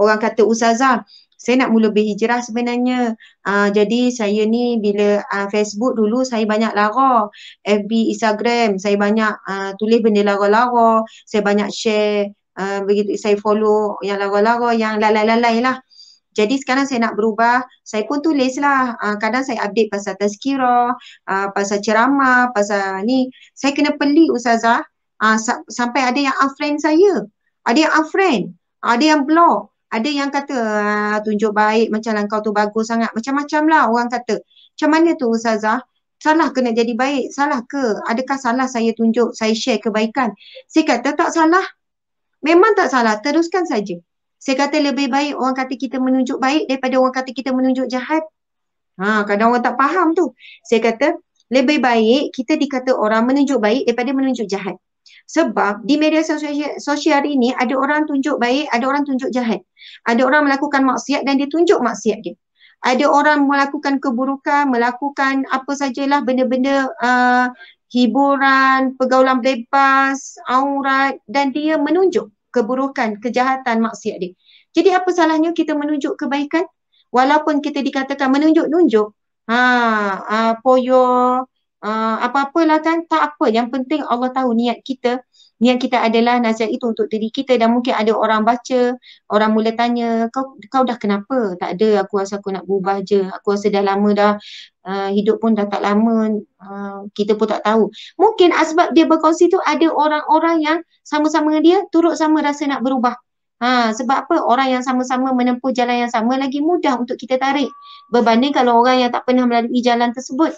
orang kata ustazah, saya nak mula berhijrah sebenarnya. Jadi saya ni bila Facebook dulu saya banyak lara, FB, Instagram, saya banyak tulis benda lara-lara, saya banyak share, begitu saya follow yang lara-lara, yang lalai-lalai lah. Jadi sekarang saya nak berubah, saya pun tulis lah. Kadang saya update pasal tazkirah, pasal ceramah, pasal ni. Saya kena pelik ustazah, sampai ada yang unfriend saya. Ada yang unfriend, ada yang block. Ada yang kata tunjuk baik macam lah kau tu bagus sangat. Macam-macam lah orang kata. Macam mana tu ustazah? Salah ke nak jadi baik? Salah ke? Adakah salah saya tunjuk, saya share kebaikan? Saya kata tak salah. Memang tak salah. Teruskan saja. Saya kata lebih baik orang kata kita menunjuk baik daripada orang kata kita menunjuk jahat. Kadang orang tak faham tu. Saya kata lebih baik kita dikata orang menunjuk baik daripada menunjuk jahat. Sebab di media sosial hari ni ada orang tunjuk baik, ada orang tunjuk jahat. Ada orang melakukan maksiat dan dia tunjuk maksiat dia. Ada orang melakukan keburukan, melakukan apa sajalah benda-benda hiburan, pergaulan bebas, aurat, dan dia menunjuk keburukan, kejahatan, maksiat dia. Jadi apa salahnya kita menunjuk kebaikan? Walaupun kita dikatakan menunjuk-nunjuk, poyo, apa-apalah kan, tak apa. Yang penting Allah tahu niat kita. Niat kita adalah nasihat itu untuk diri kita. Dan mungkin ada orang baca, orang mula tanya, kau dah kenapa? Tak ada, aku rasa aku nak berubah je. Aku rasa dah lama dah, hidup pun dah tak lama, kita pun tak tahu. Mungkin sebab dia berkongsi tu ada orang-orang yang sama-sama dengan dia turut sama rasa nak berubah. Sebab apa? Orang yang sama-sama menempuh jalan yang sama lagi mudah untuk kita tarik berbanding kalau orang yang tak pernah melalui jalan tersebut.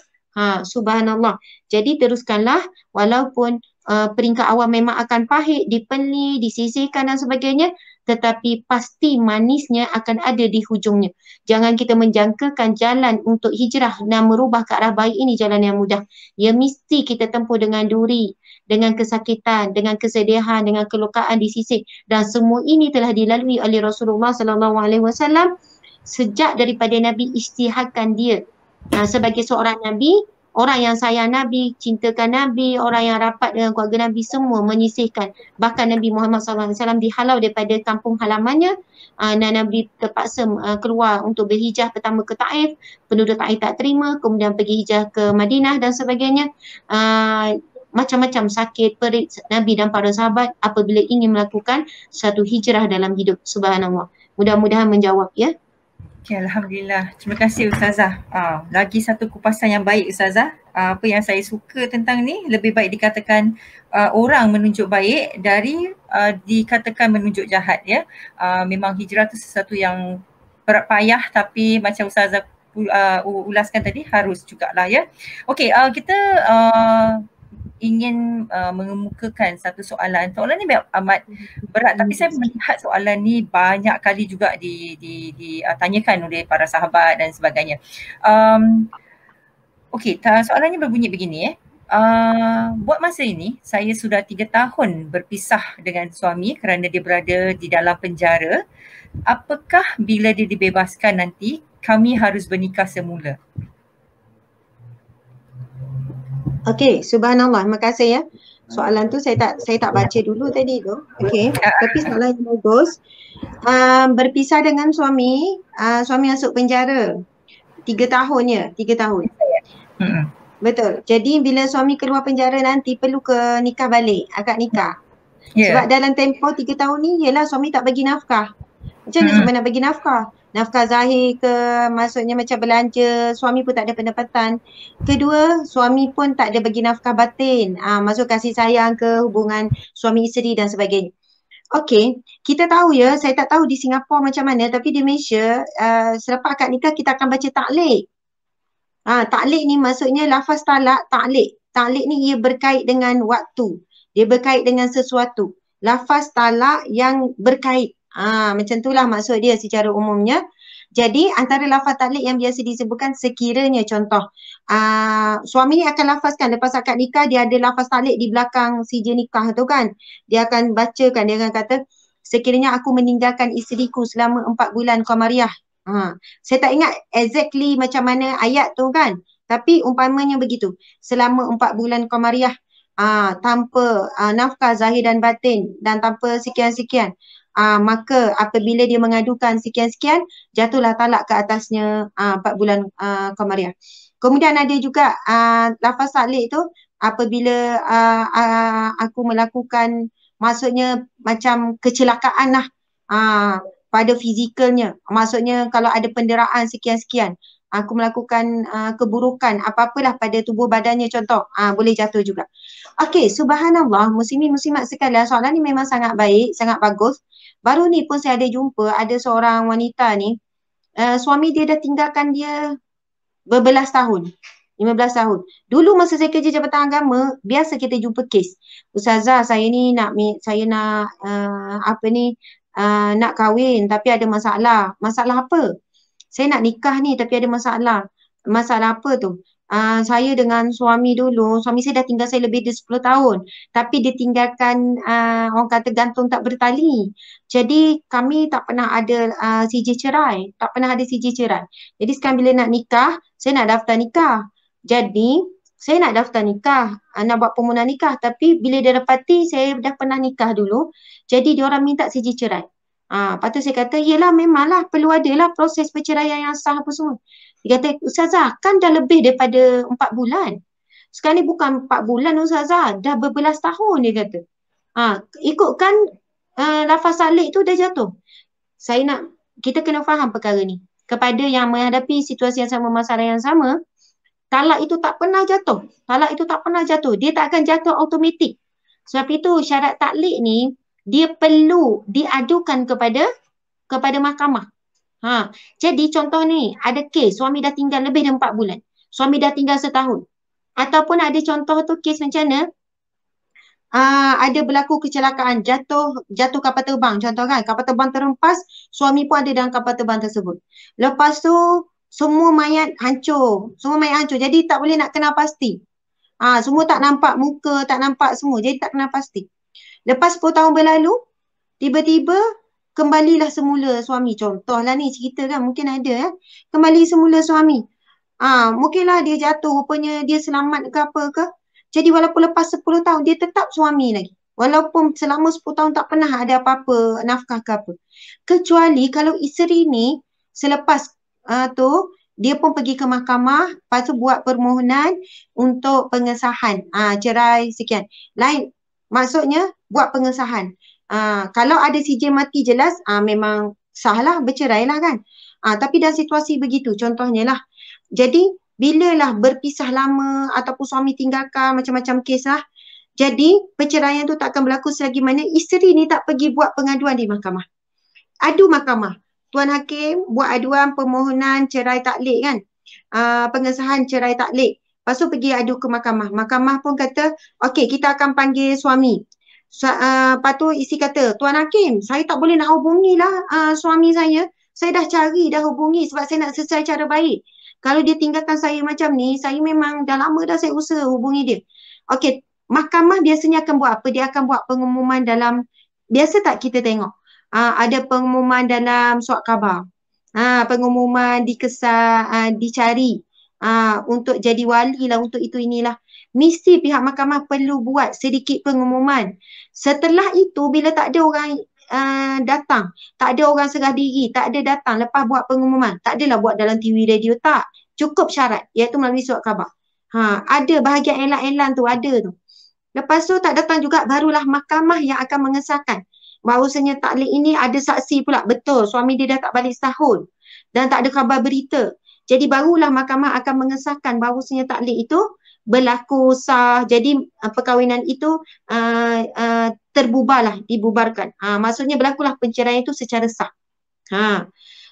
Subhanallah. Jadi teruskanlah walaupun peringkat awal memang akan pahit, dipeli, disisihkan dan sebagainya, tetapi pasti manisnya akan ada di hujungnya. Jangan kita menjangkakan jalan untuk hijrah dan merubah ke arah baik ini jalan yang mudah. Ya mesti kita tempuh dengan duri, dengan kesakitan, dengan kesedihan, dengan kelukaan disisih, dan semua ini telah dilalui oleh Rasulullah SAW sejak daripada Nabi isytiharkan dia sebagai seorang Nabi, orang yang sayang Nabi, cintakan Nabi, orang yang rapat dengan keluarga Nabi, semua menyisihkan. Bahkan Nabi Muhammad SAW dihalau daripada kampung halamannya, dan Nabi terpaksa keluar untuk berhijrah pertama ke Taif, penduduk Taif tak terima, kemudian pergi hijrah ke Madinah dan sebagainya. Macam-macam sakit, perit Nabi dan para sahabat apabila ingin melakukan satu hijrah dalam hidup. Subhanallah. Mudah-mudahan menjawab ya. Okay, Alhamdulillah. Terima kasih Ustazah. Lagi satu kupasan yang baik Ustazah. Apa yang saya suka tentang ni, lebih baik dikatakan orang menunjuk baik dari dikatakan menunjuk jahat ya. Memang hijrah tu sesuatu yang berat payah, tapi macam Ustazah ulaskan tadi harus jugalah ya. Okey, kita ingin mengemukakan satu soalan. Soalan ni amat berat, tapi saya melihat soalan ni banyak kali juga ditanyakan oleh para sahabat dan sebagainya. Okey, soalannya berbunyi begini buat masa ini saya sudah 3 tahun berpisah dengan suami kerana dia berada di dalam penjara. Apakah bila dia dibebaskan nanti kami harus bernikah semula? Okey, subhanallah. Terima kasih ya. Soalan tu saya tak baca dulu tadi tu. Okey, tapi soalan yang bagus. Berpisah dengan suami, suami masuk penjara 3 tahun ya, 3 tahun. Betul. Jadi bila suami keluar penjara nanti perlu ke nikah balik, akad nikah. Sebab dalam tempoh 3 tahun ni ialah suami tak bagi nafkah. Macam mana suami nak bagi nafkah? Nafkah zahir ke, maksudnya macam belanja, suami pun tak ada pendapatan. Kedua, suami pun tak ada bagi nafkah batin, maksud kasih sayang ke, hubungan suami isteri dan sebagainya. Okey, kita tahu ya, saya tak tahu di Singapura macam mana, tapi di Malaysia selepas akad nikah kita akan baca taklek. Taklek ni maksudnya lafaz talak, taklek. Taklek ni ia berkait dengan waktu, dia berkait dengan sesuatu. Lafaz talak yang berkait. Macam itulah maksud dia secara umumnya. Jadi antara lafaz taklid yang biasa disebutkan sekiranya contoh suami ni akan lafazkan lepas akad nikah, dia ada lafaz taklid di belakang sijil nikah tu kan. Dia akan bacakan, dia akan kata sekiranya aku meninggalkan isteriku selama 4 bulan Qamariah. Saya tak ingat exactly macam mana ayat tu kan. Tapi umpamanya begitu. Selama 4 bulan Qamariah tanpa nafkah zahir dan batin dan tanpa sekian-sekian. Maka apabila dia mengadukan sekian-sekian, jatuhlah talak ke atasnya 4 bulan Qamariah. Kemudian ada juga lafaz taklid tu apabila aku melakukan, maksudnya macam kecelakaan lah pada fizikalnya. Maksudnya kalau ada penderaan sekian-sekian, aku melakukan keburukan apa-apalah pada tubuh badannya contoh, boleh jatuh juga. Okey, subhanallah, muslimin muslimat sekalian, soalan ni memang sangat baik, sangat bagus. Baru ni pun saya ada jumpa ada seorang wanita ni, suami dia dah tinggalkan dia berbelas tahun, 15 tahun. Dulu masa saya kerja Jabatan Agama, biasa kita jumpa kes. Ustazah, saya ni nak nak kahwin tapi ada masalah. Masalah apa? Saya nak nikah ni tapi ada masalah. Masalah apa tu? Saya dengan suami dulu, suami saya dah tinggal saya lebih dari 10 tahun. Tapi dia tinggalkan orang kata gantung tak bertali. Jadi kami tak pernah ada sijil cerai. Tak pernah ada sijil cerai. Jadi sekarang bila nak nikah, saya nak daftar nikah. Jadi saya nak daftar nikah, nak buat permohonan nikah. Tapi bila dia dapati saya dah pernah nikah dulu, jadi dia orang minta sijil cerai. Lepas tu saya kata, yelah memanglah perlu adalah proses perceraian yang sah apa semua. Dia kata, Ustazah kan dah lebih daripada 4 bulan. Sekarang ni bukan 4 bulan Ustazah, dah berbelas tahun dia kata. Ikutkan lafaz taklid tu dah jatuh. Kita kena faham perkara ni. Kepada yang menghadapi situasi yang sama, masalah yang sama, talak itu tak pernah jatuh. Talak itu tak pernah jatuh. Dia tak akan jatuh automatik. Sebab itu syarat taklid ni, dia perlu diadukan kepada mahkamah. Jadi contoh ni, ada kes suami dah tinggal lebih dari 4 bulan. Suami dah tinggal setahun. Ataupun ada contoh tu kes macam mana, ada berlaku kecelakaan, jatuh kapal terbang. Contoh kan, kapal terbang terhempas, suami pun ada dalam kapal terbang tersebut. Lepas tu, semua mayat hancur. Jadi tak boleh nak kenal pasti. Semua tak nampak muka, tak nampak semua. Jadi tak kenal pasti. Lepas 10 tahun berlalu, tiba-tiba kembalilah semula suami. Contohlah ni cerita kan, mungkin ada kembali semula suami. Mungkinlah dia jatuh, rupanya dia selamat ke apa ke. Jadi walaupun lepas 10 tahun, dia tetap suami lagi. Walaupun selama 10 tahun tak pernah ada apa-apa, nafkah ke apa. Kecuali kalau isteri ni selepas tu, dia pun pergi ke mahkamah, lepas tu buat permohonan untuk pengesahan. Cerai sekian. Lain, maksudnya buat pengesahan. Kalau ada sijil mati jelas, memang sahlah, bercerai lah kan. Tapi dalam situasi begitu, contohnya lah. Jadi, bilalah berpisah lama ataupun suami tinggalkan, macam-macam kes lah. Jadi, perceraian tu tak akan berlaku selagi mana isteri ni tak pergi buat pengaduan di mahkamah. Adu mahkamah. Tuan Hakim buat aduan permohonan cerai taklid kan. Pengesahan cerai taklid. Lepas tu pergi adu ke mahkamah. Mahkamah pun kata, okey kita akan panggil suami. Lepas tu isteri kata, Tuan Hakim, saya tak boleh nak hubungi lah suami saya. Saya dah cari, dah hubungi sebab saya nak selesai cara baik. Kalau dia tinggalkan saya macam ni, saya memang dah lama dah saya usaha hubungi dia. Okey, mahkamah biasanya akan buat apa? Dia akan buat pengumuman dalam, biasa tak kita tengok? Ada pengumuman dalam surat khabar. Pengumuman dicari untuk jadi wali lah, untuk itu inilah. Mesti pihak mahkamah perlu buat sedikit pengumuman. Setelah itu, bila tak ada orang datang, tak ada orang serah diri, tak ada datang lepas buat pengumuman, tak adalah buat dalam TV radio, tak. Cukup syarat, iaitu melalui surat khabar. Ada bahagian elan-elan tu, ada tu. Lepas tu tak datang juga, barulah mahkamah yang akan mengesahkan bahawasanya taklid ini ada saksi pula. Betul, suami dia dah tak balik setahun dan tak ada khabar berita. Jadi barulah mahkamah akan mengesahkan bahawasanya taklid itu berlaku sah. Jadi perkahwinan itu terbubarlah, dibubarkan. Maksudnya berlakulah penceraian itu secara sah.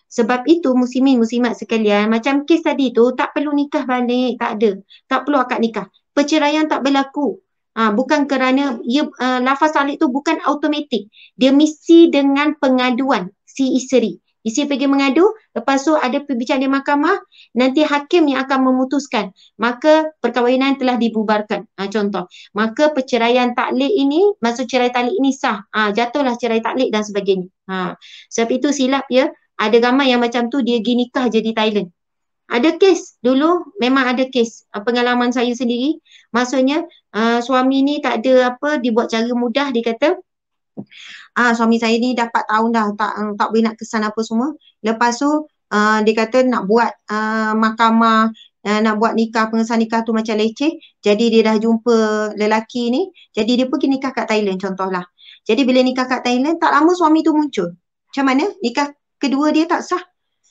Sebab itu muslimin muslimat sekalian, macam kes tadi tu tak perlu nikah balik, tak ada. Tak perlu akad nikah. Perceraian tak berlaku. Bukan kerana lafaz taklid tu bukan automatik. Dia mesti dengan pengaduan si isteri. Isteri pergi mengadu, lepas tu ada perbicaraan di mahkamah, nanti hakim yang akan memutuskan. Maka perkahwinan telah dibubarkan. Contoh. Maka perceraian taklid ini, maksud cerai taklid ini sah. Jatuhlah cerai taklid dan sebagainya. Sebab itu silap ya. Ada ramai yang macam tu dia pergi nikah je di Thailand. Ada kes dulu, memang ada kes pengalaman saya sendiri. Maksudnya suami ni tak ada apa, dibuat cara mudah, dia kata suami saya ni dah 4 tahun dah tak boleh nak kesan apa semua. Lepas tu dia kata nak buat mahkamah, nak buat nikah, pengesahan nikah tu macam leceh. Jadi dia dah jumpa lelaki ni, jadi dia pergi nikah kat Thailand contohlah. Jadi bila nikah kat Thailand, tak lama suami tu muncul. Macam mana? Nikah kedua dia tak sah.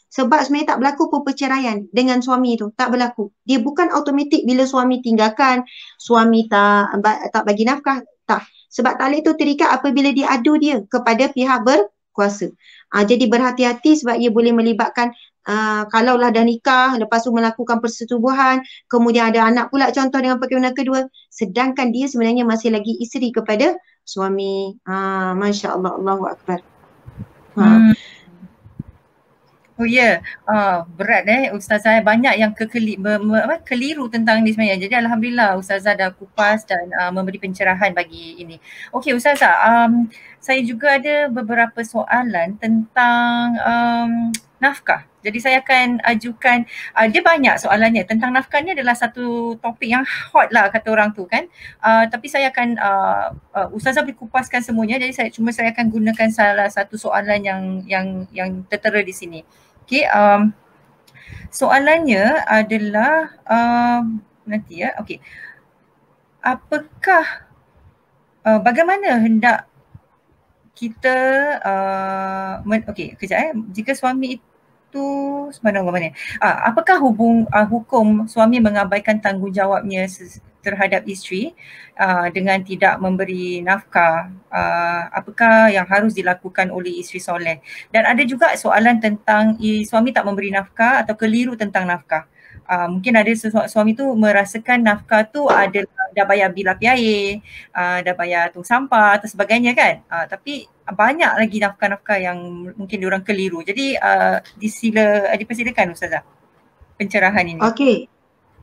Sebab sebenarnya tak berlaku pun perceraian dengan suami tu, tak berlaku. Dia bukan automatik bila suami tinggalkan, suami tak bagi nafkah, tak. Sebab taklid tu terikat apabila dia adu dia kepada pihak berkuasa. Jadi berhati-hati sebab ia boleh melibatkan kalaulah dah nikah, lepas tu melakukan persetubuhan, kemudian ada anak pula contoh dengan perkahwinan kedua, sedangkan dia sebenarnya masih lagi isteri kepada suami. Masya Allah, Allahu Akbar. Oh ya, berat Ustazah, banyak yang keliru tentang ni sebenarnya. Jadi Alhamdulillah Ustazah dah kupas dan memberi pencerahan bagi ini. Okey Ustazah, saya juga ada beberapa soalan tentang nafkah. Jadi saya akan ajukan, dia banyak soalannya. Tentang nafkah ni adalah satu topik yang hot lah kata orang tu kan. Tapi saya akan, Ustazah boleh kupaskan semuanya. Jadi saya akan gunakan salah satu soalan yang tertera di sini. Okay, soalannya adalah nanti ya. Okay, apakah bagaimana hendak kita okey kejap jika suami itu mana apakah hukum suami mengabaikan tanggungjawabnya terhadap isteri dengan tidak memberi nafkah, apakah yang harus dilakukan oleh isteri soleh? Dan ada juga soalan tentang suami tak memberi nafkah atau keliru tentang nafkah. Mungkin ada suami tu merasakan nafkah tu dah bayar bil api air, dah bayar tong sampah atau sebagainya kan. Tapi banyak lagi nafkah-nafkah yang mungkin diorang keliru. Jadi dipersilakan Ustazah pencerahan ini. Okey.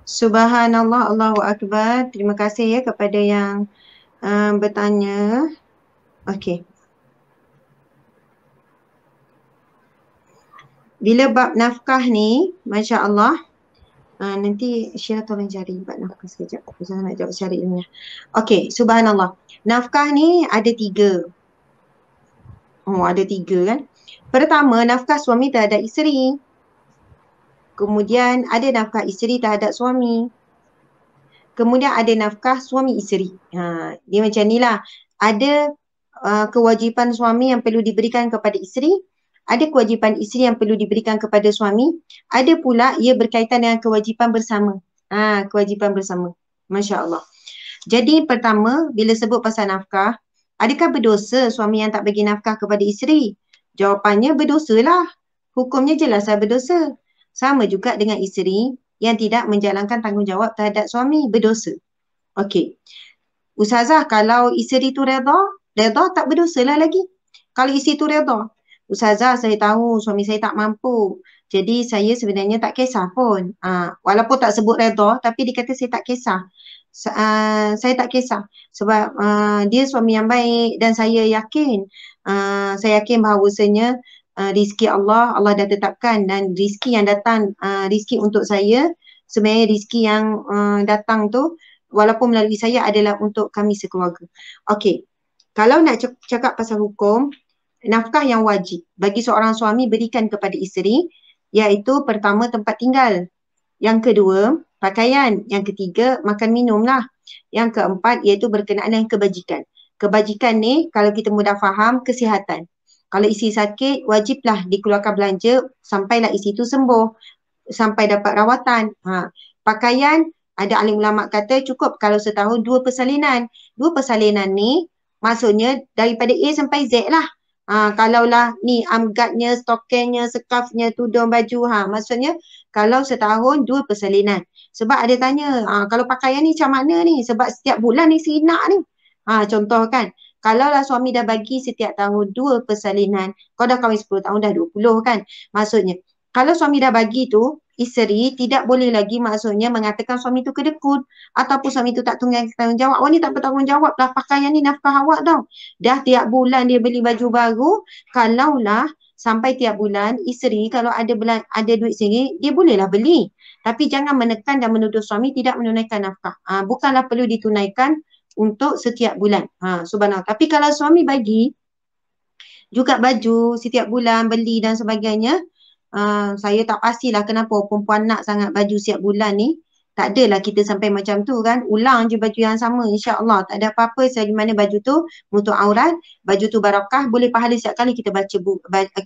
Subhanallah, Allahu Akbar. Terima kasih ya kepada yang bertanya. Okey. Bila bab nafkah ni, Masya Allah, nanti Syirah tolong cari bab nafkah sekejap. Saya nak jawab secara ilmiah. Okey, subhanallah. Nafkah ni ada 3. Ada 3 kan. Pertama, nafkah suami terhadap isteri. Kemudian ada nafkah isteri terhadap suami. Kemudian ada nafkah suami isteri. Dia macam ni lah. Ada kewajipan suami yang perlu diberikan kepada isteri. Ada kewajipan isteri yang perlu diberikan kepada suami. Ada pula ia berkaitan dengan kewajipan bersama. Kewajipan bersama. Masya Allah. Jadi pertama, bila sebut pasal nafkah, adakah berdosa suami yang tak bagi nafkah kepada isteri? Jawapannya berdosalah. Hukumnya jelaslah berdosa. Sama juga dengan isteri yang tidak menjalankan tanggungjawab terhadap suami, berdosa. Okey. Ustazah, kalau isteri tu redha tak berdosa lah lagi. Kalau isteri tu redha, Ustazah saya tahu suami saya tak mampu, jadi saya sebenarnya tak kisah pun. Walaupun tak sebut redha, tapi dia kata saya tak kisah. Saya tak kisah sebab dia suami yang baik dan saya yakin bahawasanya rizki Allah dah tetapkan, dan rizki yang datang, rizki untuk saya, sebenarnya rizki yang datang tu walaupun melalui saya adalah untuk kami sekeluarga. Okey, kalau nak cakap pasal hukum, nafkah yang wajib bagi seorang suami berikan kepada isteri, iaitu pertama tempat tinggal, yang kedua pakaian, yang ketiga makan minum lah, yang keempat iaitu berkenaan dengan kebajikan. Kebajikan ni kalau kita mudah faham, kesihatan. Kalau isteri sakit, wajiblah dikeluarkan belanja sampailah isteri tu sembuh, sampai dapat rawatan. Pakaian, ada alim ulama kata cukup kalau setahun 2 persalinan. 2 persalinan ni maksudnya daripada A sampai Z lah. Kalaulah ni amgatnya, stokengnya, sekafnya, tudung baju, maksudnya kalau setahun 2 persalinan. Sebab ada tanya, kalau pakaian ni macam mana ni? Sebab setiap bulan ni isteri nak ni. Contoh kan, Kalaulah suami dah bagi setiap tahun 2 persalinan, kau dah kahwin 10 tahun, dah 20 kan. Maksudnya, kalau suami dah bagi tu, isteri tidak boleh lagi maksudnya mengatakan suami tu kedekut ataupun suami tu tak tanggungjawab. Awak ni tak bertanggungjawab lah, pakaian ni nafkah awak tau. Dah tiap bulan dia beli baju baru, kalaulah sampai tiap bulan isteri kalau ada duit sendiri, dia bolehlah beli. Tapi jangan menekan dan menuduh suami tidak menunaikan nafkah. Bukanlah perlu ditunaikan untuk setiap bulan. Subhanallah. Tapi kalau suami bagi juga baju setiap bulan beli dan sebagainya, saya tak pastilah kenapa perempuan nak sangat baju setiap bulan ni. Tak adalah kita sampai macam tu kan. Ulang je baju yang sama, insya-Allah. Tak ada apa-apa selagi mana baju tu untuk aurat, baju tu barakah, boleh pahala setiap kali kita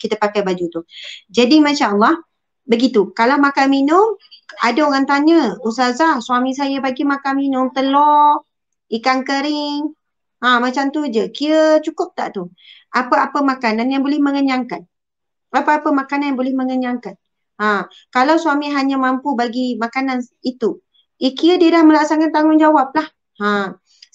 kita pakai baju tu. Jadi masya-Allah begitu. Kalau makan minum, ada orang tanya, Ustazah, suami saya bagi makan minum telur, ikan kering. Macam tu je. Kira cukup tak tu? Apa-apa makanan yang boleh mengenyangkan. Apa-apa makanan yang boleh mengenyangkan. Kalau suami hanya mampu bagi makanan itu, kira dia dah melaksanakan tanggungjawab lah.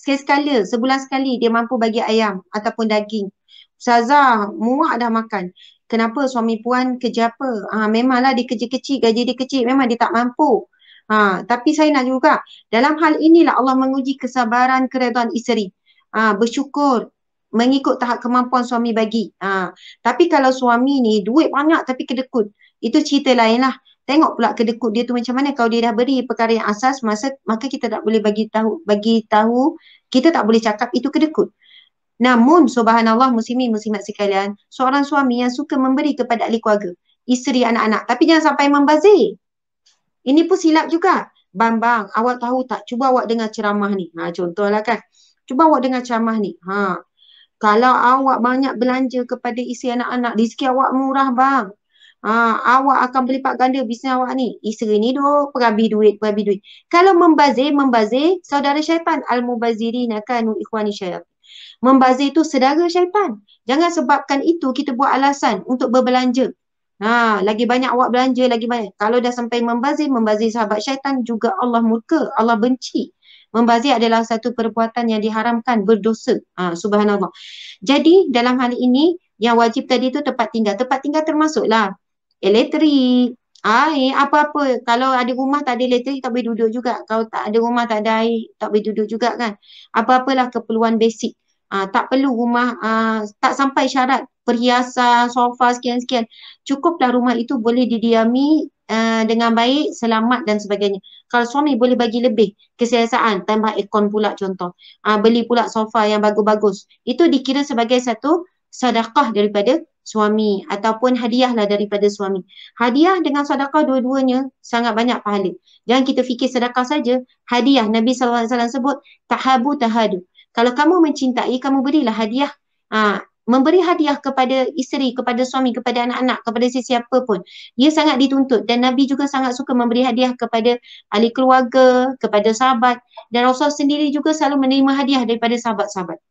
Sekali-sekala, sebulan sekali dia mampu bagi ayam ataupun daging. Ustazah, muak dah makan. Kenapa suami puan kerja apa? Memanglah dia kerja kecil, gaji dia kecil, memang dia tak mampu. Tapi saya nak juga, dalam hal inilah Allah menguji kesabaran keredaan isteri. Bersyukur mengikut tahap kemampuan suami bagi. Tapi kalau suami ni duit banyak tapi kedekut, itu cerita lain lah. Tengok pula kedekut dia tu macam mana. Kalau dia dah beri perkara yang asas, maka kita tak boleh bagi tahu, kita tak boleh cakap itu kedekut. Namun subhanallah muslimin-muslimat sekalian, seorang suami yang suka memberi kepada ahli keluarga, isteri, anak-anak, tapi jangan sampai membazir. Ini pun silap juga. Bang, awak tahu tak, cuba awak dengar ceramah ni. Contohlah kan. Cuba awak dengar ceramah ni. Kalau awak banyak belanja kepada isteri, anak-anak, rezeki awak murah bang. Awak akan berlipat ganda bisnes awak ni. Isteri ni perhabis duit. Kalau membazir, saudara syaitan. Al-mubazirin kanu ikhwani syaitan. Membazir itu saudara syaitan. Jangan sebabkan itu kita buat alasan untuk berbelanja. Lagi banyak awak belanja, lagi banyak. Kalau dah sampai membazir sahabat syaitan, juga Allah murka, Allah benci. Membazir adalah satu perbuatan yang diharamkan, berdosa. Subhanallah. Jadi dalam hal ini, yang wajib tadi tu tempat tinggal. Tempat tinggal termasuklah elektrik, air, apa-apa. Kalau ada rumah tak ada elektrik, tak boleh duduk juga. Kalau tak ada rumah, tak ada air, tak boleh duduk juga kan. Apa-apalah keperluan basic. Tak perlu rumah, tak sampai syarat perhiasan, sofa, sekian-sekian. Cukuplah rumah itu boleh didiami dengan baik, selamat dan sebagainya. Kalau suami boleh bagi lebih, keselesaan, tambah aircon pula contoh. Beli pula sofa yang bagus-bagus. Itu dikira sebagai satu sedekah daripada suami ataupun hadiah lah daripada suami. Hadiah dengan sedekah dua-duanya sangat banyak pahala. Jangan kita fikir sedekah saja. Hadiah, Nabi SAW sebut, tahabu tahadu. Kalau kamu mencintai, kamu berilah hadiah. Memberi hadiah kepada isteri, kepada suami, kepada anak-anak, kepada sesiapa pun. Ia sangat dituntut dan Nabi juga sangat suka memberi hadiah kepada ahli keluarga, kepada sahabat. Dan Rasul sendiri juga selalu menerima hadiah daripada sahabat-sahabat.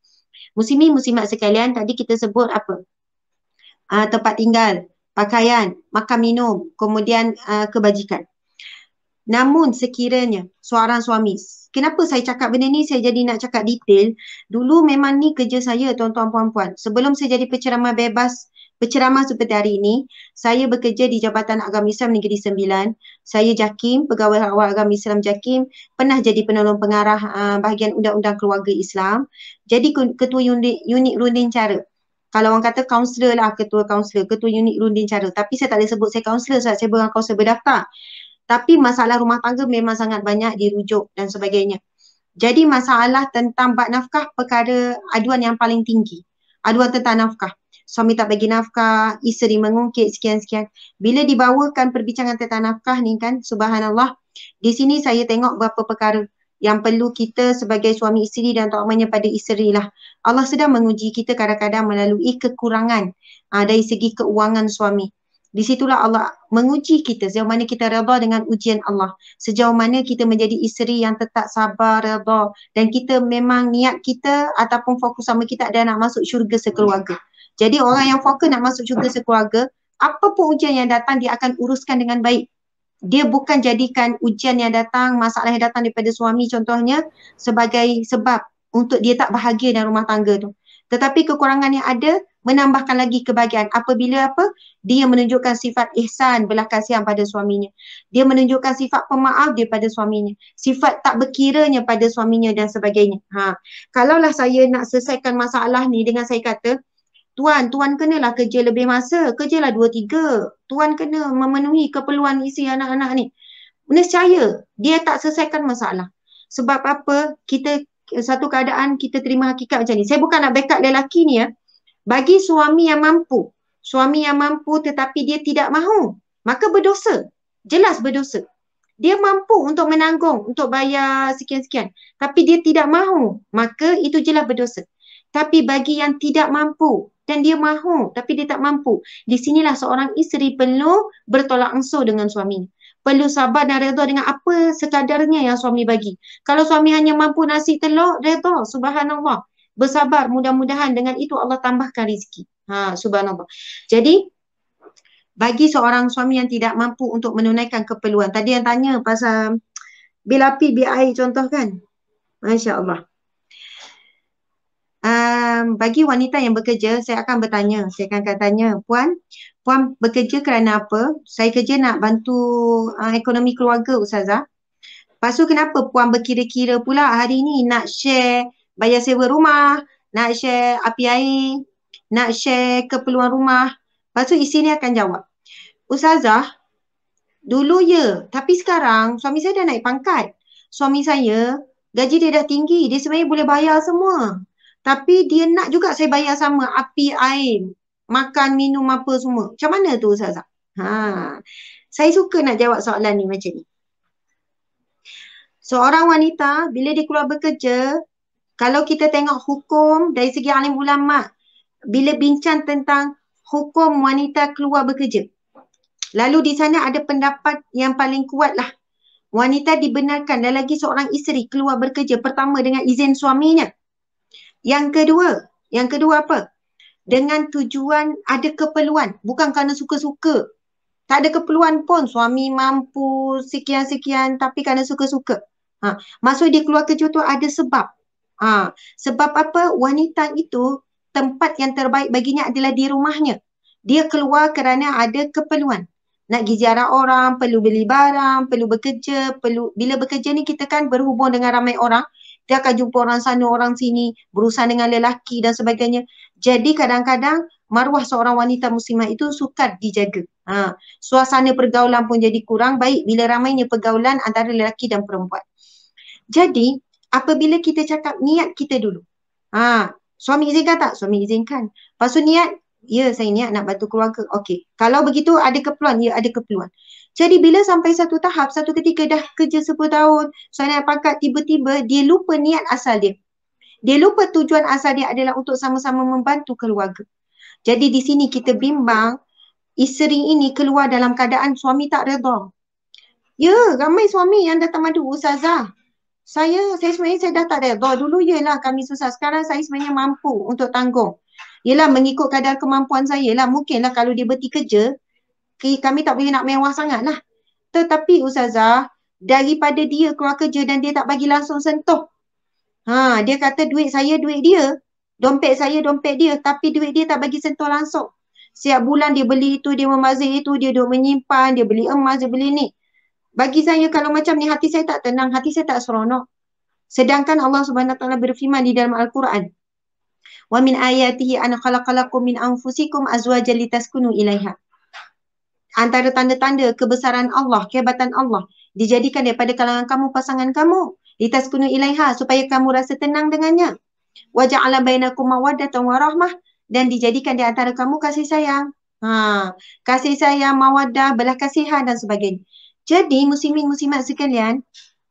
Muslimin, muslimat sekalian, tadi kita sebut apa? Tempat tinggal, pakaian, makan minum, kemudian kebajikan. Namun sekiranya seorang suami, kenapa saya cakap benda ni, saya jadi nak cakap detail. Dulu memang ni kerja saya tuan-tuan puan-puan. Sebelum saya jadi penceramah bebas, penceramah seperti hari ini, saya bekerja di Jabatan Agama Islam Negeri Sembilan. Saya JAKIM, Pegawai Awal Agama Islam JAKIM, pernah jadi penolong pengarah bahagian undang-undang keluarga Islam. Jadi ketua unit runding cara. Kalau orang kata kaunselor lah, ketua unit runding cara. Tapi saya tak boleh sebut saya kaunselor sebab saya bukan kaunselor berdaftar. Tapi masalah rumah tangga memang sangat banyak dirujuk dan sebagainya. Jadi masalah tentang bab nafkah perkara aduan yang paling tinggi. Aduan tentang nafkah. Suami tak bagi nafkah, isteri mengungkit sekian-sekian. Bila dibawakan perbincangan tentang nafkah ni kan, subhanallah, di sini saya tengok beberapa perkara yang perlu kita sebagai suami isteri dan terutamanya pada isteri lah. Allah sedang menguji kita kadang-kadang melalui kekurangan dari segi keuangan suami. Di situlah Allah menguji kita sejauh mana kita redha dengan ujian Allah. Sejauh mana kita menjadi isteri yang tetap sabar, redha. Dan kita memang niat kita ataupun fokus sama kita adalah nak masuk syurga sekeluarga. Jadi orang yang fokus nak masuk syurga sekeluarga, apapun ujian yang datang dia akan uruskan dengan baik. Dia bukan jadikan ujian yang datang, masalah yang datang daripada suami contohnya sebagai sebab untuk dia tak bahagia dalam rumah tangga tu. Tetapi kekurangan yang ada menambahkan lagi kebahagiaan. Apabila apa? Dia menunjukkan sifat ihsan, belas kasihan pada suaminya. Dia menunjukkan sifat pemaaf daripada suaminya. Sifat tak berkiranya pada suaminya dan sebagainya. Kalaulah saya nak selesaikan masalah ni dengan saya kata, Tuan kenalah kerja lebih masa. Kerjalah 2-3. Tuan kena memenuhi keperluan isi anak-anak ni. Nescaya dia tak selesaikan masalah. Sebab apa? Satu keadaan kita terima hakikat macam ni. Saya bukan nak backup lelaki ni ya. Bagi suami yang mampu tetapi dia tidak mahu, maka berdosa. Jelas berdosa. Dia mampu untuk menanggung, untuk bayar sekian-sekian, tapi dia tidak mahu, maka itu jelas berdosa. Tapi bagi yang tidak mampu dan dia mahu tapi dia tak mampu, di sinilah seorang isteri perlu bertolak ansur dengan suaminya. Perlu sabar dan redha dengan apa sekadarnya yang suami bagi. Kalau suami hanya mampu nasi telur, redha, subhanallah. Bersabar, mudah-mudahan dengan itu Allah tambahkan rezeki. Subhanallah. Jadi bagi seorang suami yang tidak mampu untuk menunaikan keperluan, tadi yang tanya pasal bil api, bil air contoh kan, Masya Allah. Bagi wanita yang bekerja, saya akan bertanya, saya akan tanya, Puan bekerja kerana apa? Saya kerja nak bantu ekonomi keluarga Ustazah. Lepas tu kenapa Puan berkira-kira pula hari ni nak share bayar sewa rumah, nak share api air, nak share keperluan rumah. Lepas tu isteri ni akan jawab, Ustazah, dulu ya, tapi sekarang suami saya dah naik pangkat. Suami saya, gaji dia dah tinggi, dia sebenarnya boleh bayar semua. Tapi dia nak juga saya bayar sama, api, air, makan, minum apa semua. Macam mana tu Ustazah? Saya suka nak jawab soalan ni macam ni. Seorang wanita bila dia keluar bekerja, kalau kita tengok hukum dari segi alim ulama, bila bincang tentang hukum wanita keluar bekerja, lalu di sana ada pendapat yang paling kuat lah. Wanita dibenarkan dan lagi seorang isteri keluar bekerja pertama dengan izin suaminya. Yang kedua apa? Dengan tujuan ada keperluan, bukan kerana suka-suka. Tak ada keperluan pun, suami mampu sekian-sekian tapi kerana suka-suka. Maksud dia keluar kerja tu ada sebab. Sebab apa? Wanita itu tempat yang terbaik baginya adalah di rumahnya. Dia keluar kerana ada keperluan. Nak pergi ziarah orang, perlu beli barang, perlu bekerja, bila bekerja ni kita kan berhubung dengan ramai orang. Dia akan jumpa orang sana, orang sini, berurusan dengan lelaki dan sebagainya. Jadi kadang-kadang maruah seorang wanita muslimah itu sukar dijaga. Suasana pergaulan pun jadi kurang baik bila ramainya pergaulan antara lelaki dan perempuan. Jadi apabila kita cakap niat kita dulu. Suami izinkan tak? Suami izinkan. Lepas tu niat, ya saya niat nak bantu keluarga. Okey. Kalau begitu ada keperluan, ya ada keperluan. Jadi bila sampai satu tahap, satu ketika dah kerja 10 tahun, saya naik pangkat, tiba-tiba dia lupa niat asal dia. Dia lupa tujuan asal dia adalah untuk sama-sama membantu keluarga. Jadi di sini kita bimbang, isteri ini keluar dalam keadaan suami tak redha. Ya, ramai suami yang datang madu, Ustazah. Saya sebenarnya saya dah tak redha. Dulu yelah kami susah. Sekarang saya sebenarnya mampu untuk tanggung. Yelah mengikut kadar kemampuan saya lah. Mungkinlah kalau dia berhenti kerja, kami tak boleh nak mewah sangat lah. Tetapi Ustazah, daripada dia keluar kerja dan dia tak bagi langsung sentuh. Dia kata duit saya, duit dia. Dompet saya, dompet dia. Tapi duit dia tak bagi sentuh langsung. Setiap bulan dia beli itu, dia membazir itu, dia duk menyimpan, dia beli emas, dia beli ni. Bagi saya kalau macam ni, hati saya tak tenang, hati saya tak seronok. Sedangkan Allah Subhanahu Wa Taala berfirman di dalam Al-Quran, wa min ayatihi an khalaqalakum min anfusikum azwajan litaskunu ilaiha. Antara tanda-tanda kebesaran Allah, kehebatan Allah, dijadikan daripada kalangan kamu pasangan kamu, litaskunu ilaiha, supaya kamu rasa tenang dengannya. Wa ja'ala bainakum mawaddatan wa rahmah, dan dijadikan di antara kamu kasih sayang. Kasih sayang, mawaddah, belas kasihan dan sebagainya. Jadi muslimin muslimat sekalian,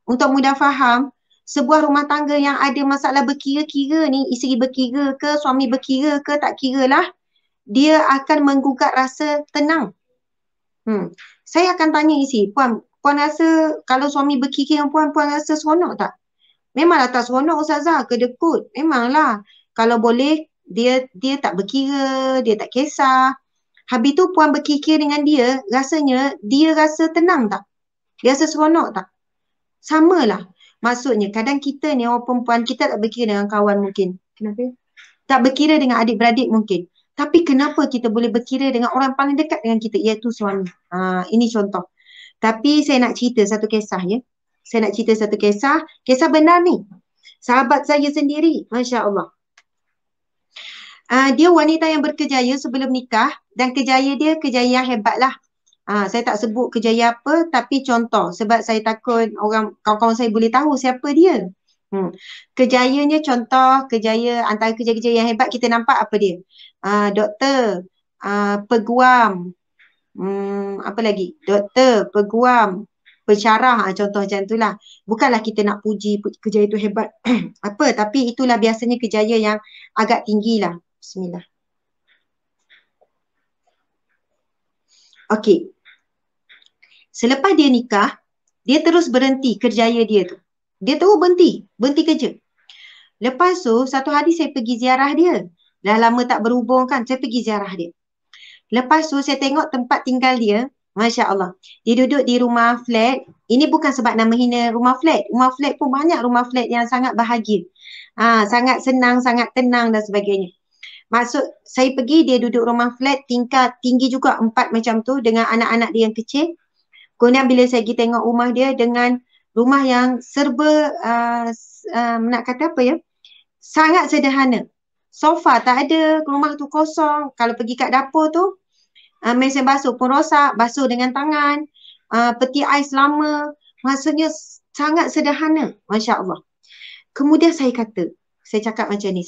untuk mudah faham, sebuah rumah tangga yang ada masalah berkira-kira ni, isteri berkira ke, suami berkira ke, tak kira lah, dia akan menggugat rasa tenang. Saya akan tanya isi, Puan rasa kalau suami berkira Puan rasa seronok tak? Memanglah tak seronok Ustazah, kedekut. Memanglah. Kalau boleh, dia tak berkira, dia tak kisah. Habis tu Puan berkira dengan dia, rasanya dia rasa tenang tak? Dia rasa seronok tak? Samalah. Maksudnya kadang kita ni orang perempuan, kita tak berkira dengan kawan mungkin. Kenapa? Tak berkira dengan adik-beradik mungkin. Tapi kenapa kita boleh berkira dengan orang paling dekat dengan kita, iaitu suami. Ini contoh. Tapi saya nak cerita satu kisah ya. Saya nak cerita satu kisah. Kisah benar ni. Sahabat saya sendiri. Masya Allah. Dia wanita yang berkejaya sebelum nikah. Dan kejaya dia kejaya yang hebat lah. Saya tak sebut kejaya apa, tapi contoh. Sebab saya takut orang kawan-kawan saya boleh tahu siapa dia. Kejayanya contoh, kejaya antara kejaya-kejaya yang hebat kita nampak apa dia. Doktor, peguam, apa lagi? Doktor, peguam, pensyarah, contoh macam itulah. Bukanlah kita nak puji kejaya itu hebat apa, tapi itulah biasanya kejaya yang agak tinggi lah. Bismillah. Okey. Selepas dia nikah, dia terus berhenti kerjaya dia tu. Dia terus berhenti kerja. Lepas tu, satu hari saya pergi ziarah dia. Dah lama tak berhubung kan, saya pergi ziarah dia. Lepas tu, saya tengok tempat tinggal dia. Masya Allah. Dia duduk di rumah flat. Ini bukan sebab nama hina rumah flat. Rumah flat pun banyak rumah flat yang sangat bahagia. Sangat senang, sangat tenang dan sebagainya. Maksud, saya pergi, dia duduk rumah flat, tingkat tinggi juga 4 macam tu dengan anak-anak dia yang kecil. Kemudian bila saya pergi tengok rumah dia dengan rumah yang serba, nak kata apa ya, sangat sederhana. Sofa tak ada, rumah tu kosong. Kalau pergi kat dapur tu, mesin basuh pun rosak, basuh dengan tangan, peti ais lama. Maksudnya sangat sederhana, Masya Allah. Kemudian saya cakap macam ni,